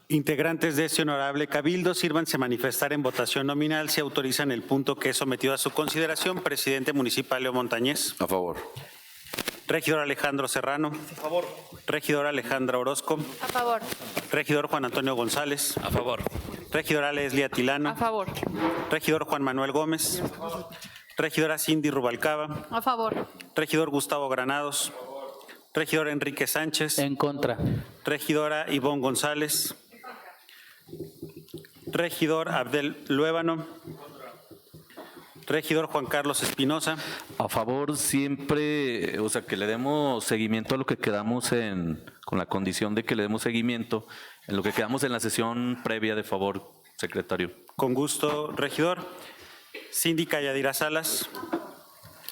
S1: Integrantes de este honorable cabildo, sírvanse manifestar en votación nominal si autorizan el punto que es sometido a su consideración. Presidente municipal Leo Montañez.
S4: A favor.
S1: Regidor Alejandro Serrano. A favor. Regidora Alejandra Orozco.
S9: A favor.
S1: Regidor Juan Antonio González.
S3: A favor.
S1: Regidora Leslie Atilano.
S2: A favor.
S1: Regidor Juan Manuel Gómez. Regidora Cindy Rubalcaba.
S9: A favor.
S1: Regidor Gustavo Granados. Regidor Enrique Sánchez.
S6: En contra.
S1: Regidora Ivonne González. Regidor Abdel Luébano. Regidor Juan Carlos Espinosa.
S10: A favor siempre, o sea, que le demos seguimiento a lo que quedamos con la condición de que le demos seguimiento en lo que quedamos en la sesión previa, de favor, secretario.
S1: Con gusto, regidor. Síndica Yadira Salas.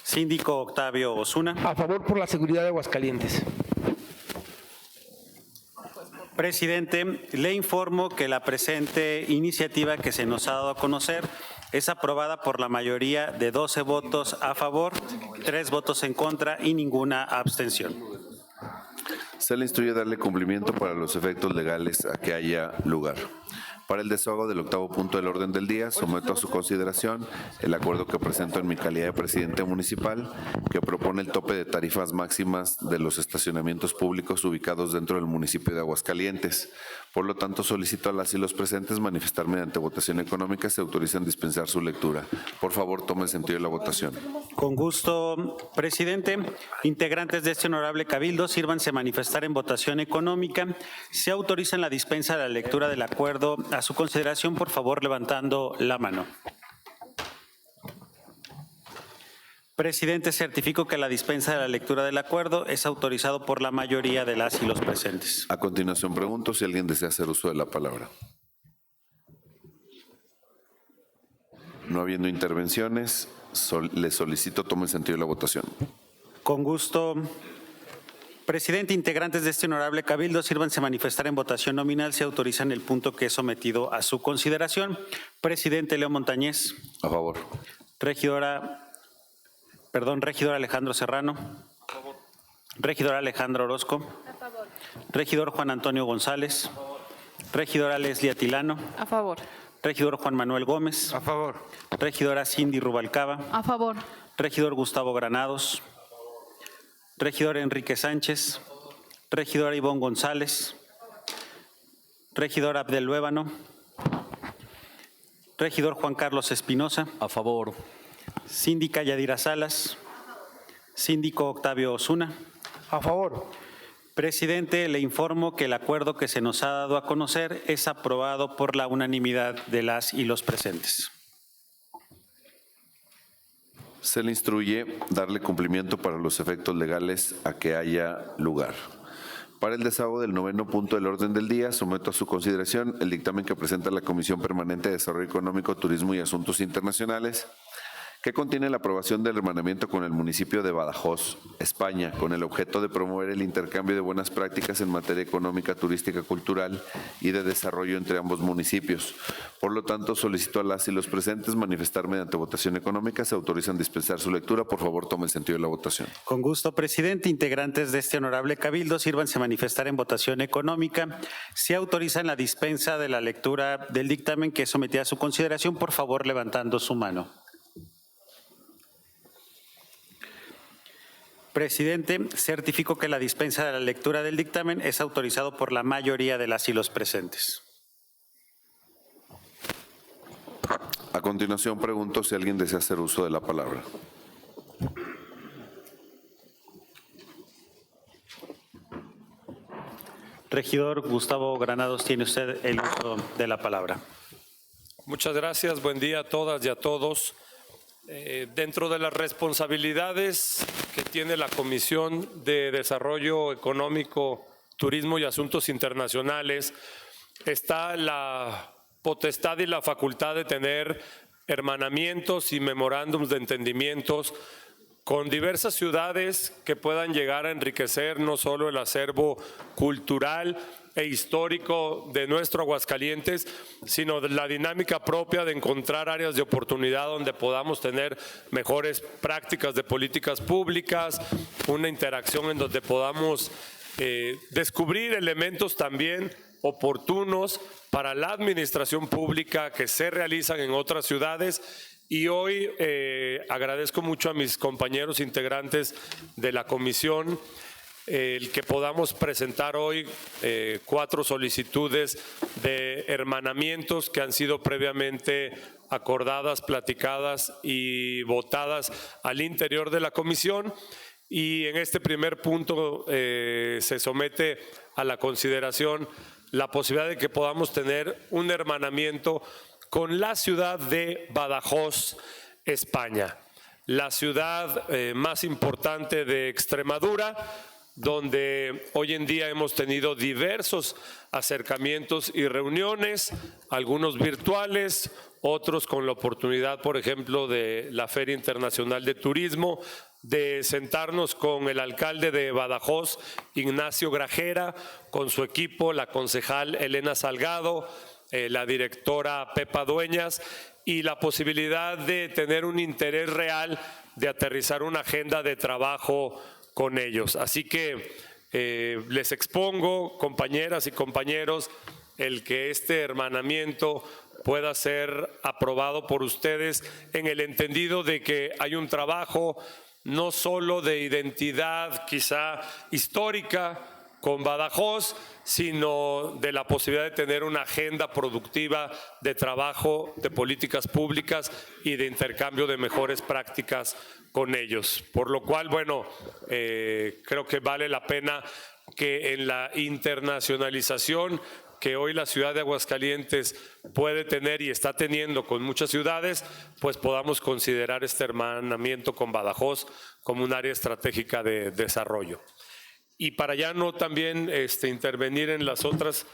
S1: Síndico Octavio Osuna.
S7: A favor por la seguridad de Aguascalientes.
S1: Presidente, le informo que la presente iniciativa que se nos ha dado a conocer Es aprobada por la mayoría de 12 votos a favor, 3 votos en contra y ninguna abstención.
S4: Se le instruye darle cumplimiento para los efectos legales a que haya lugar. Para el desahogo del octavo punto del orden del día, someto a su consideración el acuerdo que presento en mi calidad de presidente municipal, que propone el tope de tarifas máximas de los estacionamientos públicos ubicados dentro del municipio de Aguascalientes. Por lo tanto, solicito a las y los presentes manifestar mediante votación económica se autorizan dispensar su lectura. Por favor, tome el sentido de la votación.
S1: Con gusto, presidente. Integrantes de este honorable cabildo, sírvanse manifestar en votación económica. Se autoriza la dispensa de la lectura del acuerdo a su consideración, por favor, levantando la mano. Presidente, certifico que la dispensa de la lectura del acuerdo es autorizado por la mayoría de las y los presentes.
S4: A continuación, pregunto si alguien desea hacer uso de la palabra. No habiendo intervenciones, le solicito tome el sentido de la votación.
S1: Con gusto. Presidente, integrantes de este honorable cabildo, sírvanse manifestar en votación nominal si autorizan el punto que es sometido a su consideración. Presidente Leo Montañez.
S4: A favor.
S1: Regidor Alejandro Serrano. Regidor Alejandro Orozco. Regidor Juan Antonio González. Regidora Leslie Atilano.
S2: A favor.
S1: Regidor Juan Manuel Gómez.
S7: A favor.
S1: Regidora Cindy Rubalcaba.
S2: A favor.
S1: Regidor Gustavo Granados. Regidor Enrique Sánchez. Regidora Ivonne González. Regidor Abdel Luébano. Regidor Juan Carlos Espinosa.
S10: A favor.
S1: Síndica Yadira Salas. Síndico Octavio Osuna.
S7: A favor.
S1: Presidente, le informo que el acuerdo que se nos ha dado a conocer es aprobado por la unanimidad de las y los presentes.
S4: Se le instruye darle cumplimiento para los efectos legales a que haya lugar. Para el desahogo del noveno punto del orden del día, someto a su consideración el dictamen que presenta la Comisión Permanente de Desarrollo Económico, Turismo y Asuntos Internacionales, que contiene la aprobación del hermanamiento con el municipio de Badajoz, España, con el objeto de promover el intercambio de buenas prácticas en materia económica, turística, cultural y de desarrollo entre ambos municipios. Por lo tanto, solicito a las y los presentes manifestar mediante votación económica. Se autorizan dispensar su lectura. Por favor, tome el sentido de la votación.
S1: Con gusto, presidente. Integrantes de este honorable cabildo, sírvanse manifestar en votación económica. Se autorizan la dispensa de la lectura del dictamen que es sometido a su consideración, por favor, levantando su mano. Presidente, certifico que la dispensa de la lectura del dictamen es autorizado por la mayoría de las y los presentes.
S4: A continuación, pregunto si alguien desea hacer uso de la palabra.
S1: Regidor Gustavo Granados, tiene usted el uso de la palabra.
S9: Muchas gracias. Buen día a todas y a todos. Dentro de las responsabilidades que tiene la Comisión de Desarrollo Económico, Turismo y Asuntos Internacionales está la potestad y la facultad de tener hermanamientos y memorándums de entendimientos con diversas ciudades que puedan llegar a enriquecer no solo el acervo cultural e histórico de nuestro Aguascalientes, sino de la dinámica propia de encontrar áreas de oportunidad donde podamos tener mejores prácticas de políticas públicas, una interacción en donde podamos descubrir elementos también oportunos para la administración pública que se realizan en otras ciudades. Y hoy agradezco mucho a mis compañeros integrantes de la comisión el que podamos presentar hoy 4 solicitudes de hermanamientos que han sido previamente acordadas, platicadas y votadas al interior de la comisión. Y en este primer punto se somete a la consideración la posibilidad de que podamos tener un hermanamiento con la ciudad de Badajoz, España, la ciudad más importante de Extremadura, donde hoy en día hemos tenido diversos acercamientos y reuniones, algunos virtuales, otros con la oportunidad, por ejemplo, de la Feria Internacional de Turismo, de sentarnos con el alcalde de Badajoz, Ignacio Grajera, con su equipo, la concejal Elena Salgado, la directora Pepa Dueñas, y la posibilidad de tener un interés real de aterrizar una agenda de trabajo con ellos. Así que les expongo, compañeras y compañeros, el que este hermanamiento pueda ser aprobado por ustedes en el entendido de que hay un trabajo no solo de identidad quizá histórica con Badajoz, sino de la posibilidad de tener una agenda productiva de trabajo, de políticas públicas y de intercambio de mejores prácticas con ellos. Por lo cual, bueno, creo que vale la pena que en la internacionalización que hoy la ciudad de Aguascalientes puede tener y está teniendo con muchas ciudades, pues podamos considerar este hermanamiento con Badajoz como un área estratégica de desarrollo. Y para ya no también intervenir en los otros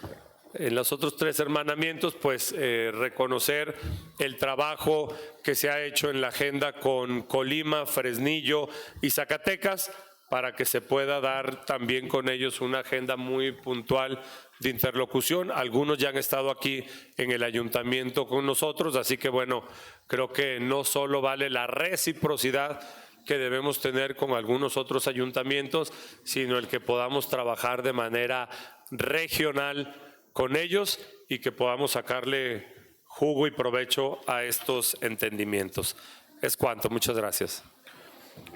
S9: 3 hermanamientos, pues reconocer el trabajo que se ha hecho en la agenda con Colima, Fresnillo y Zacatecas, para que se pueda dar también con ellos una agenda muy puntual de interlocución. Algunos ya han estado aquí en el ayuntamiento con nosotros, así que bueno, creo que no solo vale la reciprocidad que debemos tener con algunos otros ayuntamientos, sino el que podamos trabajar de manera regional con ellos y que podamos sacarle jugo y provecho a estos entendimientos. Es cuanto. Muchas gracias.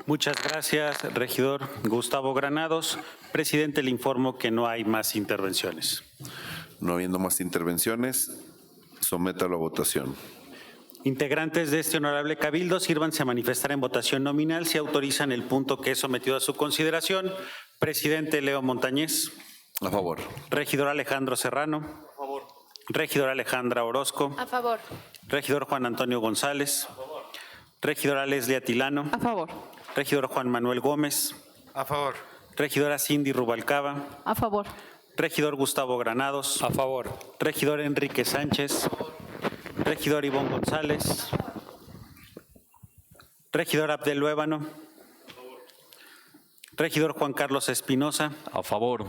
S1: Muchas gracias, regidor Gustavo Granados. Presidente, le informo que no hay más intervenciones.
S4: No habiendo más intervenciones, sométalo a votación.
S1: Integrantes de este honorable cabildo, sírvanse a manifestar en votación nominal si autorizan el punto que es sometido a su consideración. Presidente Leo Montañez.
S4: A favor.
S1: Regidor Alejandro Serrano. A favor. Regidor Alejandra Orozco.
S11: A favor.
S1: Regidor Juan Antonio González. A favor. Regidora Leslie Atilano.
S2: A favor.
S1: Regidor Juan Manuel Gómez.
S7: A favor.
S1: Regidora Cindy Rubalcaba.
S2: A favor.
S1: Regidor Gustavo Granados.
S9: A favor.
S1: Regidor Enrique Sánchez. Regidor Ivonne González. Regidor Abdel Luébano. Regidor Juan Carlos Espinosa.
S10: A favor.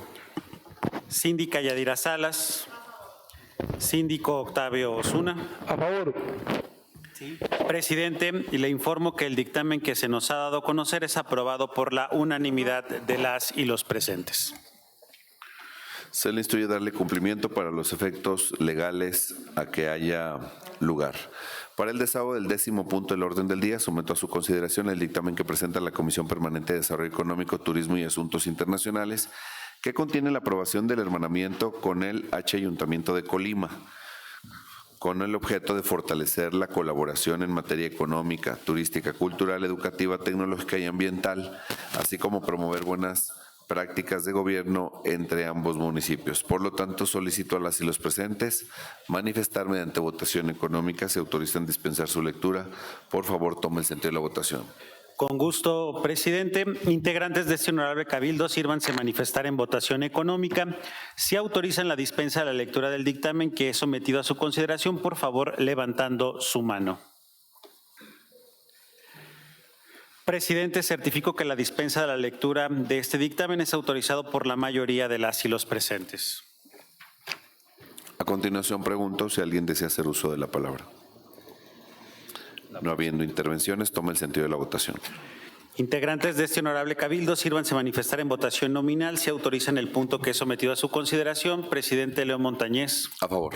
S1: Síndica Yadira Salas. Síndico Octavio Osuna.
S7: A favor.
S1: Presidente, le informo que el dictamen que se nos ha dado a conocer es aprobado por la unanimidad de las y los presentes.
S4: Se le instruye darle cumplimiento para los efectos legales a que haya lugar. Para el desahogo del 10º punto del orden del día, someto a su consideración el dictamen que presenta la Comisión Permanente de Desarrollo Económico, Turismo y Asuntos Internacionales, que contiene la aprobación del hermanamiento con el Ayuntamiento de Colima, con el objeto de fortalecer la colaboración en materia económica, turística, cultural, educativa, tecnológica y ambiental, así como promover buenas prácticas de gobierno entre ambos municipios. Por lo tanto, solicito a las y los presentes manifestar mediante votación económica. Se autorizan dispensar su lectura. Por favor, tome el sentido de la votación.
S1: Con gusto, presidente. Integrantes de este honorable cabildo, sírvanse a manifestar en votación económica. Si autorizan la dispensa de la lectura del dictamen que es sometido a su consideración, por favor, levantando su mano. Presidente, certifico que la dispensa de la lectura de este dictamen es autorizado por la mayoría de las y los presentes.
S4: A continuación, pregunto si alguien desea hacer uso de la palabra. No habiendo intervenciones, toma el sentido de la votación.
S1: Integrantes de este honorable cabildo, sírvanse a manifestar en votación nominal si autorizan el punto que es sometido a su consideración. Presidente Leo Montañez.
S4: A favor.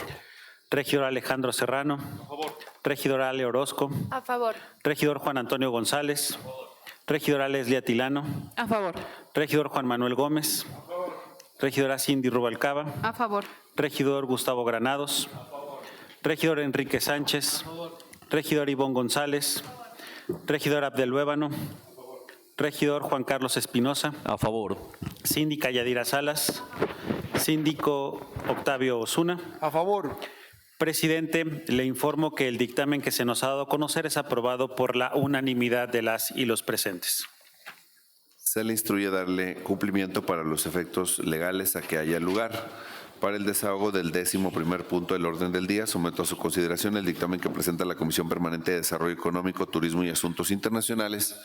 S1: Regidor Alejandro Serrano. A favor. Regidora Ale Orozco.
S11: A favor.
S1: Regidor Juan Antonio González. A favor. Regidora Leslie Atilano.
S2: A favor.
S1: Regidor Juan Manuel Gómez. A favor. Regidora Cindy Rubalcaba.
S2: A favor.
S1: Regidor Gustavo Granados. A favor. Regidor Enrique Sánchez. A favor. Regidor Ivonne González. Regidor Abdel Luébano. Regidor Juan Carlos Espinosa.
S10: A favor.
S1: Síndica Yadira Salas. Síndico Octavio Osuna.
S7: A favor.
S1: Presidente, le informo que el dictamen que se nos ha dado a conocer es aprobado por la unanimidad de las y los presentes.
S4: Se le instruye darle cumplimiento para los efectos legales a que haya lugar. Para el desahogo del 11º punto del orden del día, someto a su consideración el dictamen que presenta la Comisión Permanente de Desarrollo Económico, Turismo y Asuntos Internacionales,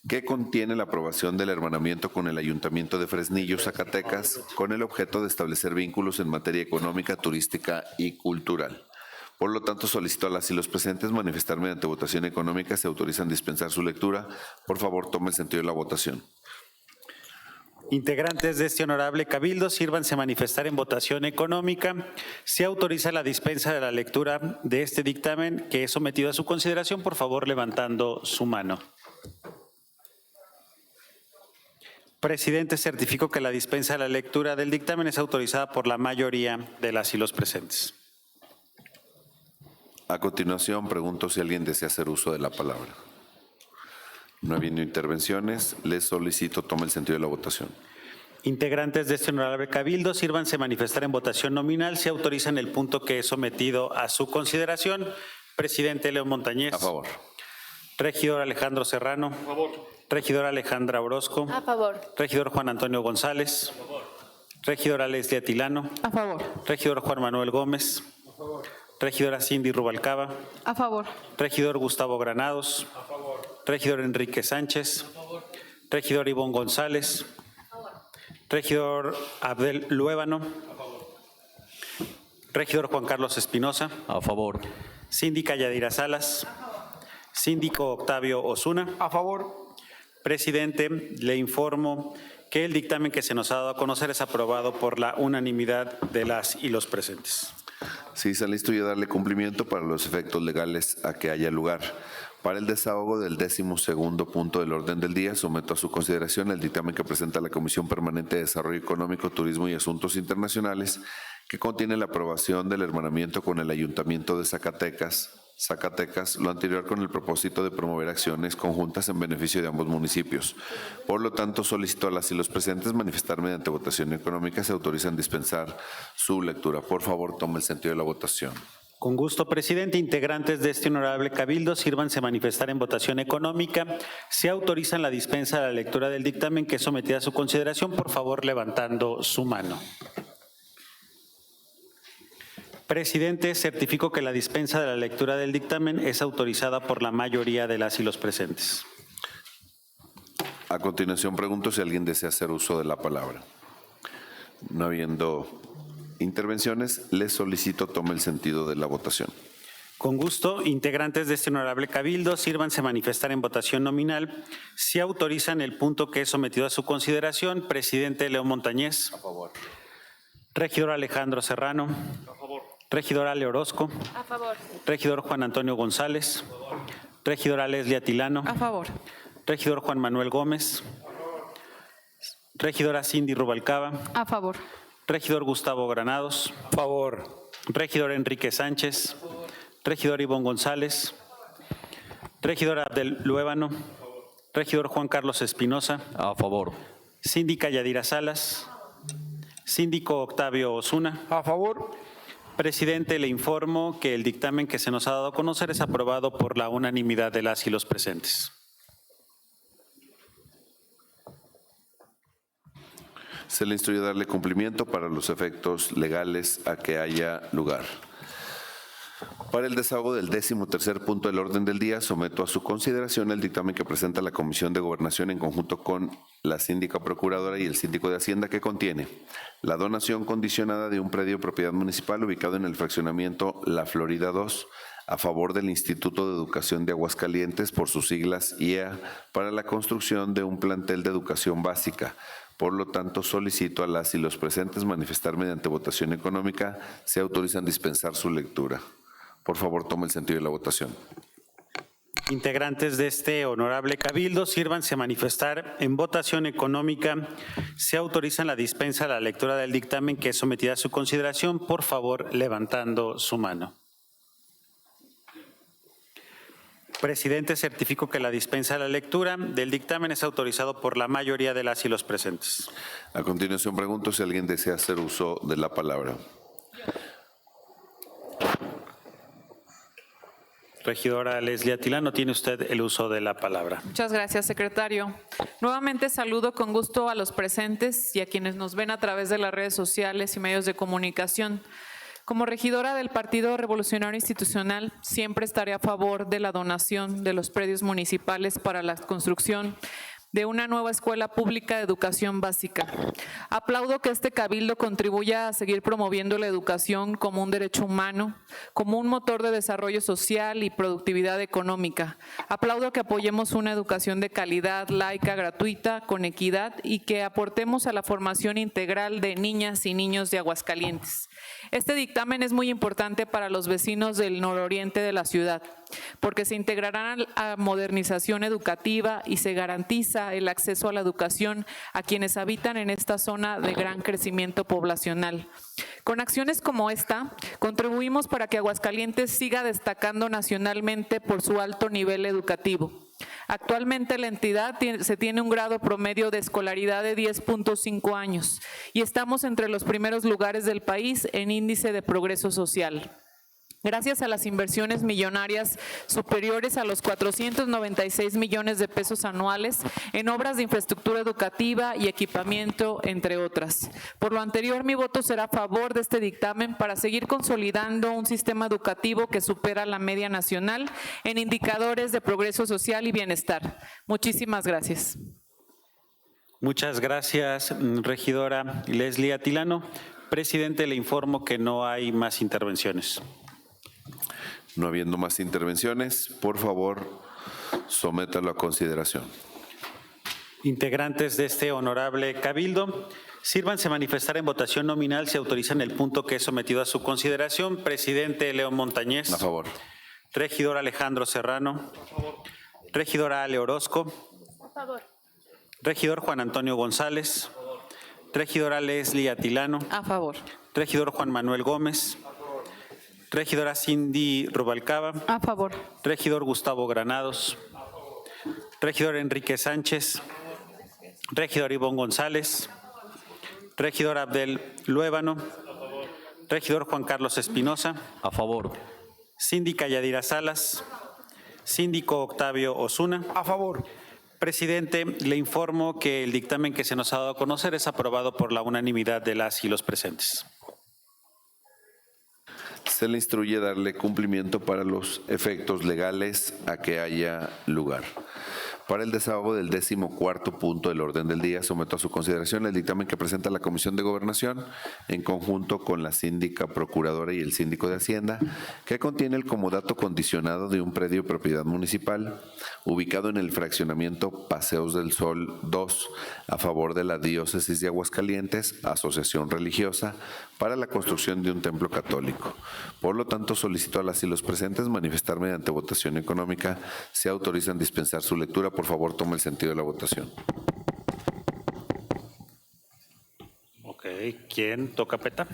S4: que contiene la aprobación del hermanamiento con el Ayuntamiento de Fresnillo, Zacatecas, con el objeto de establecer vínculos en materia económica, turística y cultural. Por lo tanto, solicito a las y los presentes manifestar mediante votación económica si autorizan dispensar su lectura. Por favor, tome el sentido de la votación.
S1: Integrantes de este honorable cabildo, sírvanse manifestar en votación económica. Se autoriza la dispensa de la lectura de este dictamen que es sometido a su consideración, por favor, levantando su mano. Presidente, certifico que la dispensa de la lectura del dictamen es autorizada por la mayoría de las y los presentes.
S4: A continuación, pregunto si alguien desea hacer uso de la palabra. No habiendo intervenciones, les solicito tome el sentido de la votación.
S1: Integrantes de este honorable cabildo, sírvanse manifestar en votación nominal. Se autorizan el punto que es sometido a su consideración. Presidente León Montañez.
S4: A favor.
S1: Regidor Alejandro Serrano. A favor. Regidora Alejandra Orozco.
S11: A favor.
S1: Regidor Juan Antonio González. A favor. Regidora Leslie Atilano.
S2: A favor.
S1: Regidor Juan Manuel Gómez. A favor. Regidora Cindy Rubalcaba.
S2: A favor.
S1: Regidor Gustavo Granados. A favor. Regidor Enrique Sánchez. A favor. Regidor Ivonne González. A favor. Regidor Abdel Luébano. A favor. Regidor Juan Carlos Espinosa.
S10: A favor.
S1: Síndica Yadira Salas. A favor. Síndico Octavio Osuna.
S7: A favor.
S1: Presidente, le informo que el dictamen que se nos ha dado a conocer es aprobado por la unanimidad de las y los presentes.
S4: Sí, está listo ya darle cumplimiento para los efectos legales a que haya lugar. Para el desahogo del 12º punto del orden del día, someto a su consideración el dictamen que presenta la Comisión Permanente de Desarrollo Económico, Turismo y Asuntos Internacionales, que contiene la aprobación del hermanamiento con el Ayuntamiento de Zacatecas, lo anterior con el propósito de promover acciones conjuntas en beneficio de ambos municipios. Por lo tanto, solicito a las y los presentes manifestar mediante votación económica se autorizan dispensar su lectura. Por favor, tome el sentido de la votación.
S1: Con gusto, presidente. Integrantes de este honorable cabildo, sírvanse manifestar en votación económica. Se autorizan la dispensa de la lectura del dictamen que es sometida a su consideración, por favor, levantando su mano. Presidente, certifico que la dispensa de la lectura del dictamen es autorizada por la mayoría de las y los presentes.
S4: A continuación, pregunto si alguien desea hacer uso de la palabra. No habiendo intervenciones, les solicito tome el sentido de la votación.
S1: Con gusto, integrantes de este honorable cabildo, sírvanse manifestar en votación nominal. Si autorizan el punto que es sometido a su consideración, presidente León Montañez.
S4: A favor.
S1: Regidor Alejandro Serrano. A favor. Regidora Ale Orozco.
S11: A favor.
S1: Regidor Juan Antonio González. A favor. Regidora Leslie Atilano.
S2: A favor.
S1: Regidor Juan Manuel Gómez. A favor. Regidora Cindy Rubalcaba.
S2: A favor.
S1: Regidor Gustavo Granados.
S9: A favor.
S1: Regidor Enrique Sánchez. Regidor Ivonne González. Regidor Abdel Luébano. Regidor Juan Carlos Espinosa.
S10: A favor.
S1: Síndica Yadira Salas. Síndico Octavio Osuna.
S7: A favor.
S1: Presidente, le informo que el dictamen que se nos ha dado a conocer es aprobado por la unanimidad de las y los presentes.
S4: Se le instruye darle cumplimiento para los efectos legales a que haya lugar. Para el desahogo del 13º punto del orden del día, someto a su consideración el dictamen que presenta la Comisión de Gobernación en conjunto con la síndica procuradora y el síndico de Hacienda, que contiene la donación condicionada de un predio de propiedad municipal ubicado en el fraccionamiento La Florida 2 a favor del Instituto de Educación de Aguascalientes, por sus siglas IEA, para la construcción de un plantel de educación básica. Por lo tanto, solicito a las y los presentes manifestar mediante votación económica se autorizan dispensar su lectura. Por favor, tome el sentido de la votación.
S1: Integrantes de este honorable cabildo, sírvanse a manifestar en votación económica. Se autorizan la dispensa de la lectura del dictamen que es sometida a su consideración, por favor, levantando su mano. Presidente, certifico que la dispensa de la lectura del dictamen es autorizado por la mayoría de las y los presentes.
S4: A continuación, pregunto si alguien desea hacer uso de la palabra.
S1: Regidora Leslie Atilano, tiene usted el uso de la palabra.
S2: Muchas gracias, secretario. Nuevamente saludo con gusto a los presentes y a quienes nos ven a través de las redes sociales y medios de comunicación. Como regidora del Partido Revolucionario Institucional, siempre estaré a favor de la donación de los predios municipales para la construcción de una nueva escuela pública de educación básica. Aplaudo que este cabildo contribuya a seguir promoviendo la educación como un derecho humano, como un motor de desarrollo social y productividad económica. Aplaudo que apoyemos una educación de calidad, laica, gratuita, con equidad y que aportemos a la formación integral de niñas y niños de Aguascalientes. Este dictamen es muy importante para los vecinos del nororiente de la ciudad, porque se integrarán a modernización educativa y se garantiza el acceso a la educación a quienes habitan en esta zona de gran crecimiento poblacional. Con acciones como esta, contribuimos para que Aguascalientes siga destacando nacionalmente por su alto nivel educativo. Actualmente la entidad se tiene un grado promedio de escolaridad de 10.5 años y estamos entre los primeros lugares del país en índice de progreso social. Gracias a las inversiones millonarias superiores a los 496 millones de pesos anuales en obras de infraestructura educativa y equipamiento, entre otras. Por lo anterior, mi voto será a favor de este dictamen para seguir consolidando un sistema educativo que supera la media nacional en indicadores de progreso social y bienestar. Muchísimas gracias.
S1: Muchas gracias, regidora Leslie Atilano. Presidente, le informo que no hay más intervenciones.
S4: No habiendo más intervenciones, por favor, sométalo a consideración.
S1: Integrantes de este honorable cabildo, sírvanse manifestar en votación nominal si autorizan el punto que es sometido a su consideración. Presidente León Montañez.
S4: A favor.
S1: Regidor Alejandro Serrano. A favor. Regidora Ale Orozco.
S2: A favor.
S1: Regidor Juan Antonio González. A favor. Regidora Leslie Atilano.
S2: A favor.
S1: Regidor Juan Manuel Gómez. Regidora Cindy Rubalcaba.
S2: A favor.
S1: Regidor Gustavo Granados. Regidor Enrique Sánchez. Regidor Ivonne González. Regidor Abdel Luébano. Regidor Juan Carlos Espinosa.
S10: A favor.
S1: Síndica Yadira Salas. Síndico Octavio Osuna.
S7: A favor.
S1: Presidente, le informo que el dictamen que se nos ha dado a conocer es aprobado por la unanimidad de las y los presentes.
S4: Se le instruye darle cumplimiento para los efectos legales a que haya lugar. Para el desahogo del 14º punto del orden del día, someto a su consideración el dictamen que presenta la Comisión de Gobernación en conjunto con la síndica procuradora y el síndico de Hacienda, que contiene el comodato condicionado de un predio de propiedad municipal ubicado en el fraccionamiento Paseos del Sol 2 a favor de la Diócesis de Aguascalientes, asociación religiosa, para la construcción de un templo católico. Por lo tanto, solicito a las y los presentes manifestar mediante votación económica si autorizan dispensar su lectura. Por favor, tome el sentido de la votación.
S1: Ok, ¿quién toca peta?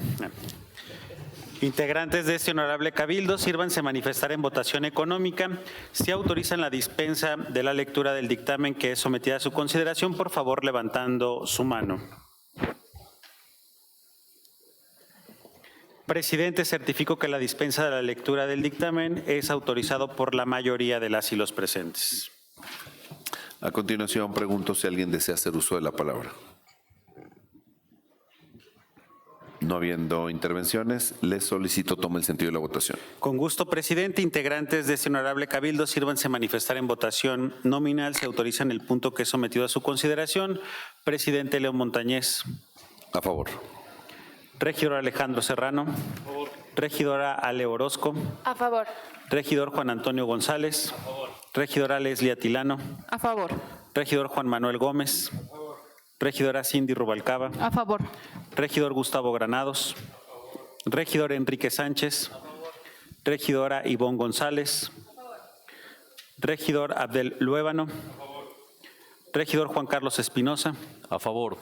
S1: Integrantes de este honorable cabildo, sírvanse manifestar en votación económica si autorizan la dispensa de la lectura del dictamen que es sometida a su consideración, por favor levantando su mano. Presidente, certifico que la dispensa de la lectura del dictamen es autorizado por la mayoría de las y los presentes.
S4: A continuación, pregunto si alguien desea hacer uso de la palabra. No habiendo intervenciones, les solicito tome el sentido de la votación.
S1: Con gusto, presidente. Integrantes de este honorable cabildo, sírvanse manifestar en votación nominal si autorizan el punto que es sometido a su consideración. Presidente León Montañez.
S4: A favor.
S1: Regidor Alejandro Serrano. A favor. Regidora Ale Orozco.
S2: A favor.
S1: Regidor Juan Antonio González. A favor. Regidora Leslie Atilano.
S2: A favor.
S1: Regidor Juan Manuel Gómez. A favor. Regidora Cindy Rubalcaba.
S2: A favor.
S1: Regidor Gustavo Granados. A favor. Regidor Enrique Sánchez. A favor. Regidora Ivonne González. A favor. Regidor Abdel Luébano. A favor. Regidor Juan Carlos Espinosa.
S10: A favor.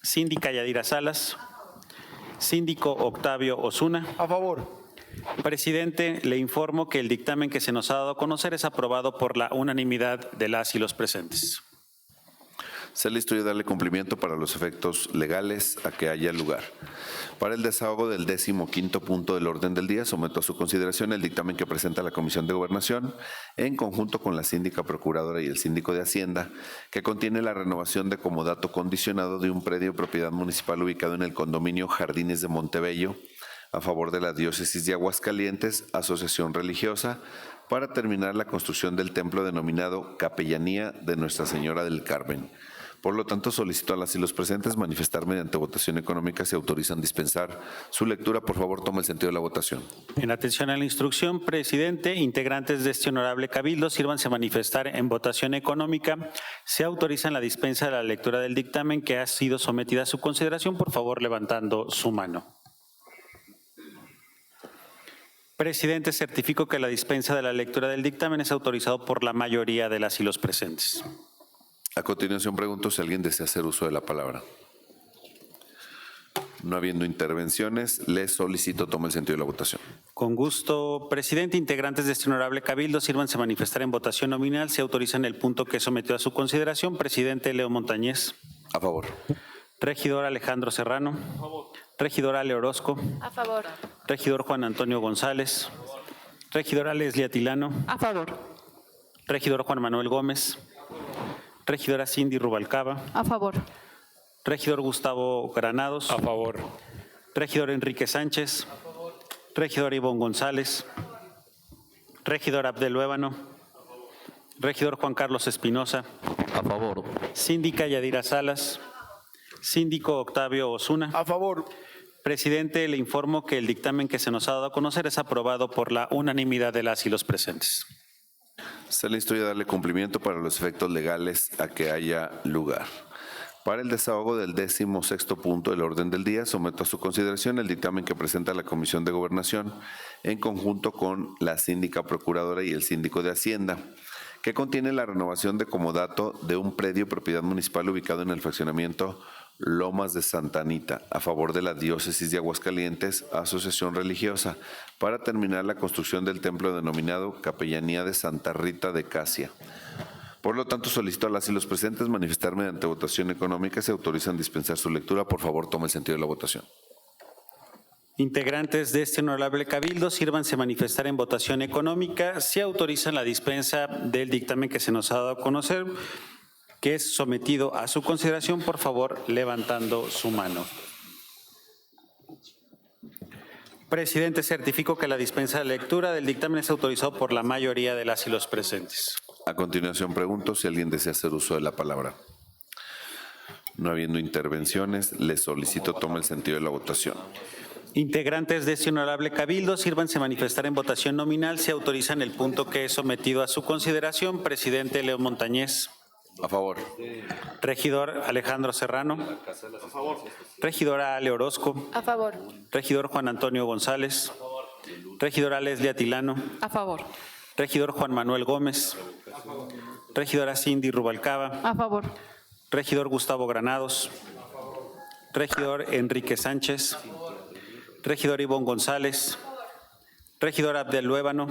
S1: Síndica Yadira Salas. Síndico Octavio Osuna.
S7: A favor.
S1: Presidente, le informo que el dictamen que se nos ha dado a conocer es aprobado por la unanimidad de las y los presentes.
S4: Se le instruye darle cumplimiento para los efectos legales a que haya lugar. Para el desahogo del 15º punto del orden del día, someto a su consideración el dictamen que presenta la Comisión de Gobernación en conjunto con la síndica procuradora y el síndico de Hacienda, que contiene la renovación de comodato condicionado de un predio de propiedad municipal ubicado en el condominio Jardines de Montebello, a favor de la Diócesis de Aguascalientes, asociación religiosa, para terminar la construcción del templo denominado Capellanía de Nuestra Señora del Carmen. Por lo tanto, solicito a las y los presentes manifestar mediante votación económica si autorizan dispensar su lectura. Por favor, tome el sentido de la votación.
S1: En atención a la instrucción, presidente, integrantes de este honorable cabildo, sírvanse manifestar en votación económica. Se autorizan la dispensa de la lectura del dictamen que ha sido sometida a su consideración, por favor, levantando su mano. Presidente, certifico que la dispensa de la lectura del dictamen es autorizado por la mayoría de las y los presentes.
S4: A continuación, pregunto si alguien desea hacer uso de la palabra. No habiendo intervenciones, les solicito tome el sentido de la votación.
S1: Con gusto, presidente, integrantes de este honorable cabildo, sírvanse manifestar en votación nominal. Se autorizan el punto que sometió a su consideración. Presidente Leo Montañez.
S4: A favor.
S1: Regidor Alejandro Serrano. A favor. Regidora Ale Orozco.
S11: A favor.
S1: Regidor Juan Antonio González. Regidora Leslie Atilano.
S2: A favor.
S1: Regidor Juan Manuel Gómez. Regidora Cindy Rubalcaba.
S2: A favor.
S1: Regidor Gustavo Granados.
S9: A favor.
S1: Regidor Enrique Sánchez. A favor. Regidor Ivonne González. Regidor Abdel Luébano. Regidor Juan Carlos Espinosa.
S10: A favor.
S1: Síndica Yadira Salas. Síndico Octavio Osuna.
S7: A favor.
S1: Presidente, le informo que el dictamen que se nos ha dado a conocer es aprobado por la unanimidad de las y los presentes.
S4: Se le instruye a darle cumplimiento para los efectos legales a que haya lugar. Para el desahogo del 16º punto del orden del día, someto a su consideración el dictamen que presenta la Comisión de Gobernación en conjunto con la síndica procuradora y el síndico de Hacienda, que contiene la renovación de comodato de un predio propiedad municipal ubicado en el fraccionamiento Lomas de Santa Anita, a favor de la Diócesis de Aguascalientes, Asociación Religiosa, para terminar la construcción del templo denominado Capellanía de Santa Rita de Casia. Por lo tanto, solicito a las y los presentes manifestar mediante votación económica si autorizan dispensar su lectura. Por favor, tome el sentido de la votación.
S1: Integrantes de este honorable cabildo, sírvanse manifestar en votación económica si autorizan la dispensa del dictamen que se nos ha dado a conocer, que es sometido a su consideración, por favor, levantando su mano. Presidente, certifico que la dispensa de lectura del dictamen es autorizado por la mayoría de las y los presentes.
S4: A continuación, pregunto si alguien desea hacer uso de la palabra. No habiendo intervenciones, les solicito tome el sentido de la votación.
S1: Integrantes de este honorable cabildo, sírvanse manifestar en votación nominal si autorizan el punto que es sometido a su consideración. Presidente Leo Montañez.
S4: A favor.
S1: Regidor Alejandro Serrano. A favor. Regidora Ale Orozco.
S11: A favor.
S1: Regidor Juan Antonio González. A favor. Regidora Leslie Atilano.
S2: A favor.
S1: Regidor Juan Manuel Gómez. A favor. Regidora Cindy Rubalcaba.
S2: A favor.
S1: Regidor Gustavo Granados. A favor. Regidor Enrique Sánchez. A favor. Regidor Ivonne González. Regidor Abdel Luébano.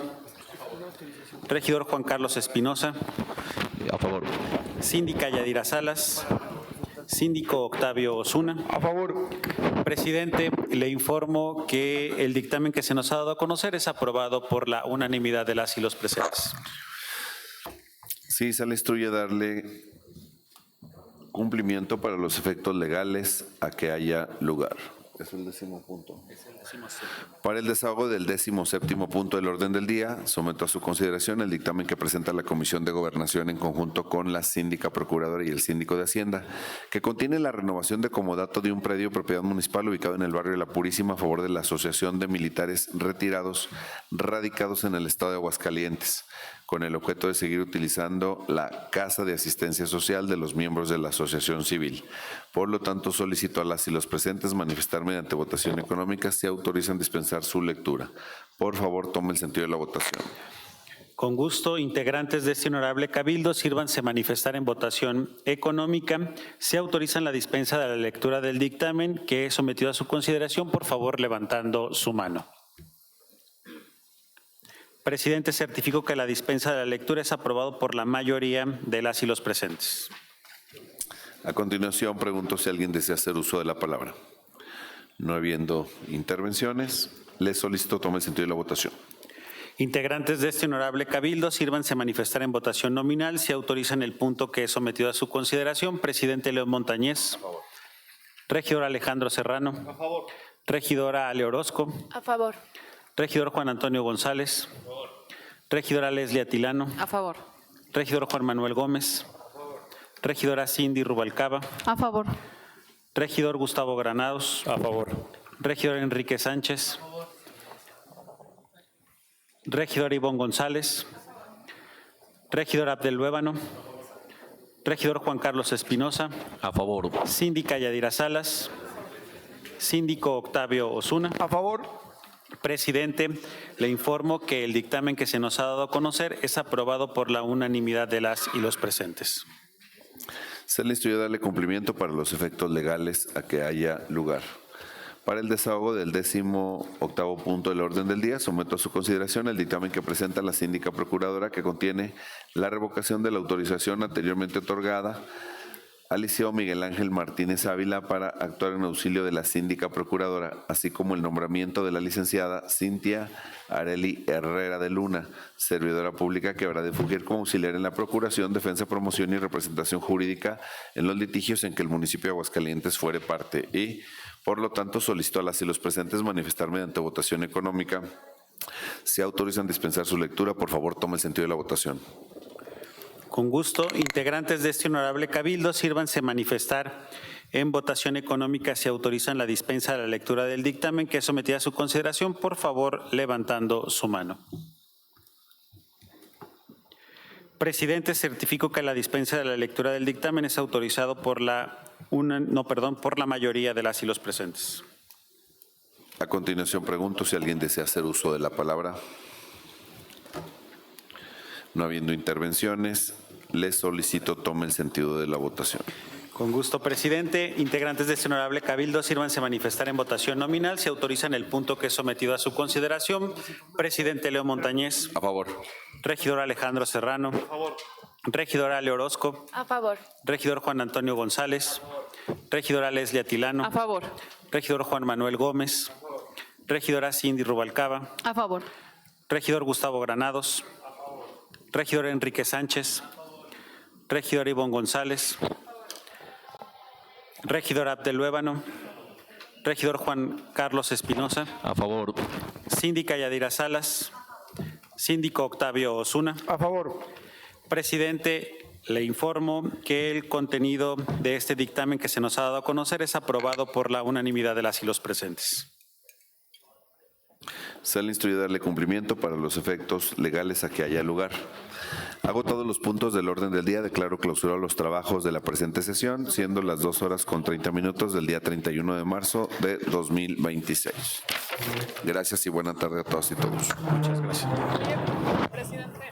S1: Regidor Juan Carlos Espinosa.
S10: A favor.
S1: Síndica Yadira Salas. Síndico Octavio Osuna.
S7: A favor.
S1: Presidente, le informo que el dictamen que se nos ha dado a conocer es aprobado por la unanimidad de las y los presentes.
S4: Sí, se le instruye darle cumplimiento para los efectos legales a que haya lugar. Es el 10º punto. Para el desahogo del 17º punto del orden del día, someto a su consideración el dictamen que presenta la Comisión de Gobernación en conjunto con la síndica procuradora y el síndico de Hacienda, que contiene la renovación de comodato de un predio propiedad municipal ubicado en el barrio de La Purísima a favor de la Asociación de Militares Retirados radicados en el estado de Aguascalientes, con el objeto de seguir utilizando la Casa de Asistencia Social de los miembros de la Asociación Civil. Por lo tanto, solicito a las y los presentes manifestar mediante votación económica si autorizan dispensar su lectura. Por favor, tome el sentido de la votación.
S1: Con gusto, integrantes de este honorable cabildo, sírvanse manifestar en votación económica si autorizan la dispensa de la lectura del dictamen que es sometido a su consideración, por favor, levantando su mano. Presidente, certifico que la dispensa de la lectura es aprobado por la mayoría de las y los presentes.
S4: A continuación, pregunto si alguien desea hacer uso de la palabra. No habiendo intervenciones, les solicito tome el sentido de la votación.
S1: Integrantes de este honorable cabildo, sírvanse manifestar en votación nominal si autorizan el punto que es sometido a su consideración. Presidente León Montañez. A favor. Regidor Alejandro Serrano. A favor. Regidora Ale Orozco.
S11: A favor.
S1: Regidor Juan Antonio González. A favor. Regidora Leslie Atilano.
S2: A favor.
S1: Regidor Juan Manuel Gómez. Regidora Cindy Rubalcaba.
S2: A favor.
S1: Regidor Gustavo Granados.
S9: A favor.
S1: Regidor Enrique Sánchez. Regidor Ivonne González. Regidor Abdel Luébano. Regidor Juan Carlos Espinosa.
S10: A favor.
S1: Síndica Yadira Salas. Síndico Octavio Osuna.
S7: A favor.
S1: Presidente, le informo que el dictamen que se nos ha dado a conocer es aprobado por la unanimidad de las y los presentes.
S4: Se le instruyó darle cumplimiento para los efectos legales a que haya lugar. Para el desahogo del 18º punto del orden del día, someto a su consideración el dictamen que presenta la síndica procuradora, que contiene la revocación de la autorización anteriormente otorgada al Liceo Miguel Ángel Martínez Ávila para actuar en auxilio de la síndica procuradora, así como el nombramiento de la licenciada Cintia Areli Herrera de Luna, servidora pública que habrá de fungir como auxiliar en la procuración, defensa, promoción y representación jurídica en los litigios en que el municipio de Aguascalientes fuere parte y, por lo tanto, solicito a las y los presentes manifestar mediante votación económica. Si autorizan dispensar su lectura, por favor, tome el sentido de la votación.
S1: Con gusto, integrantes de este honorable cabildo, sírvanse manifestar en votación económica si autorizan la dispensa de la lectura del dictamen que es sometida a su consideración, por favor, levantando su mano. Presidente, certifico que la dispensa de la lectura del dictamen es autorizado por la mayoría de las y los presentes.
S4: A continuación, pregunto si alguien desea hacer uso de la palabra. No habiendo intervenciones, les solicito tome el sentido de la votación.
S1: Con gusto, presidente. Integrantes de este honorable cabildo, sírvanse manifestar en votación nominal si autorizan el punto que es sometido a su consideración. Presidente Leo Montañez.
S4: A favor.
S1: Regidor Alejandro Serrano. A favor. Regidora Ale Orozco.
S2: A favor.
S1: Regidor Juan Antonio González. Regidora Leslie Atilano.
S2: A favor.
S1: Regidor Juan Manuel Gómez. Regidora Cindy Rubalcaba.
S2: A favor.
S1: Regidor Gustavo Granados. Regidor Enrique Sánchez. Regidor Ivonne González. Regidor Abdel Luébano. Regidor Juan Carlos Espinosa.
S10: A favor.
S1: Síndica Yadira Salas. Síndico Octavio Osuna.
S7: A favor.
S1: Presidente, le informo que el contenido de este dictamen que se nos ha dado a conocer es aprobado por la unanimidad de las y los presentes.
S4: Se le instruye darle cumplimiento para los efectos legales a que haya lugar. Agotados los puntos del orden del día, declaro clausurados los trabajos de la presente sesión, siendo las 2:30 del día 31 de marzo de 2026. Gracias y buena tarde a todas y todos.
S1: Muchas gracias.
S2: Presidente.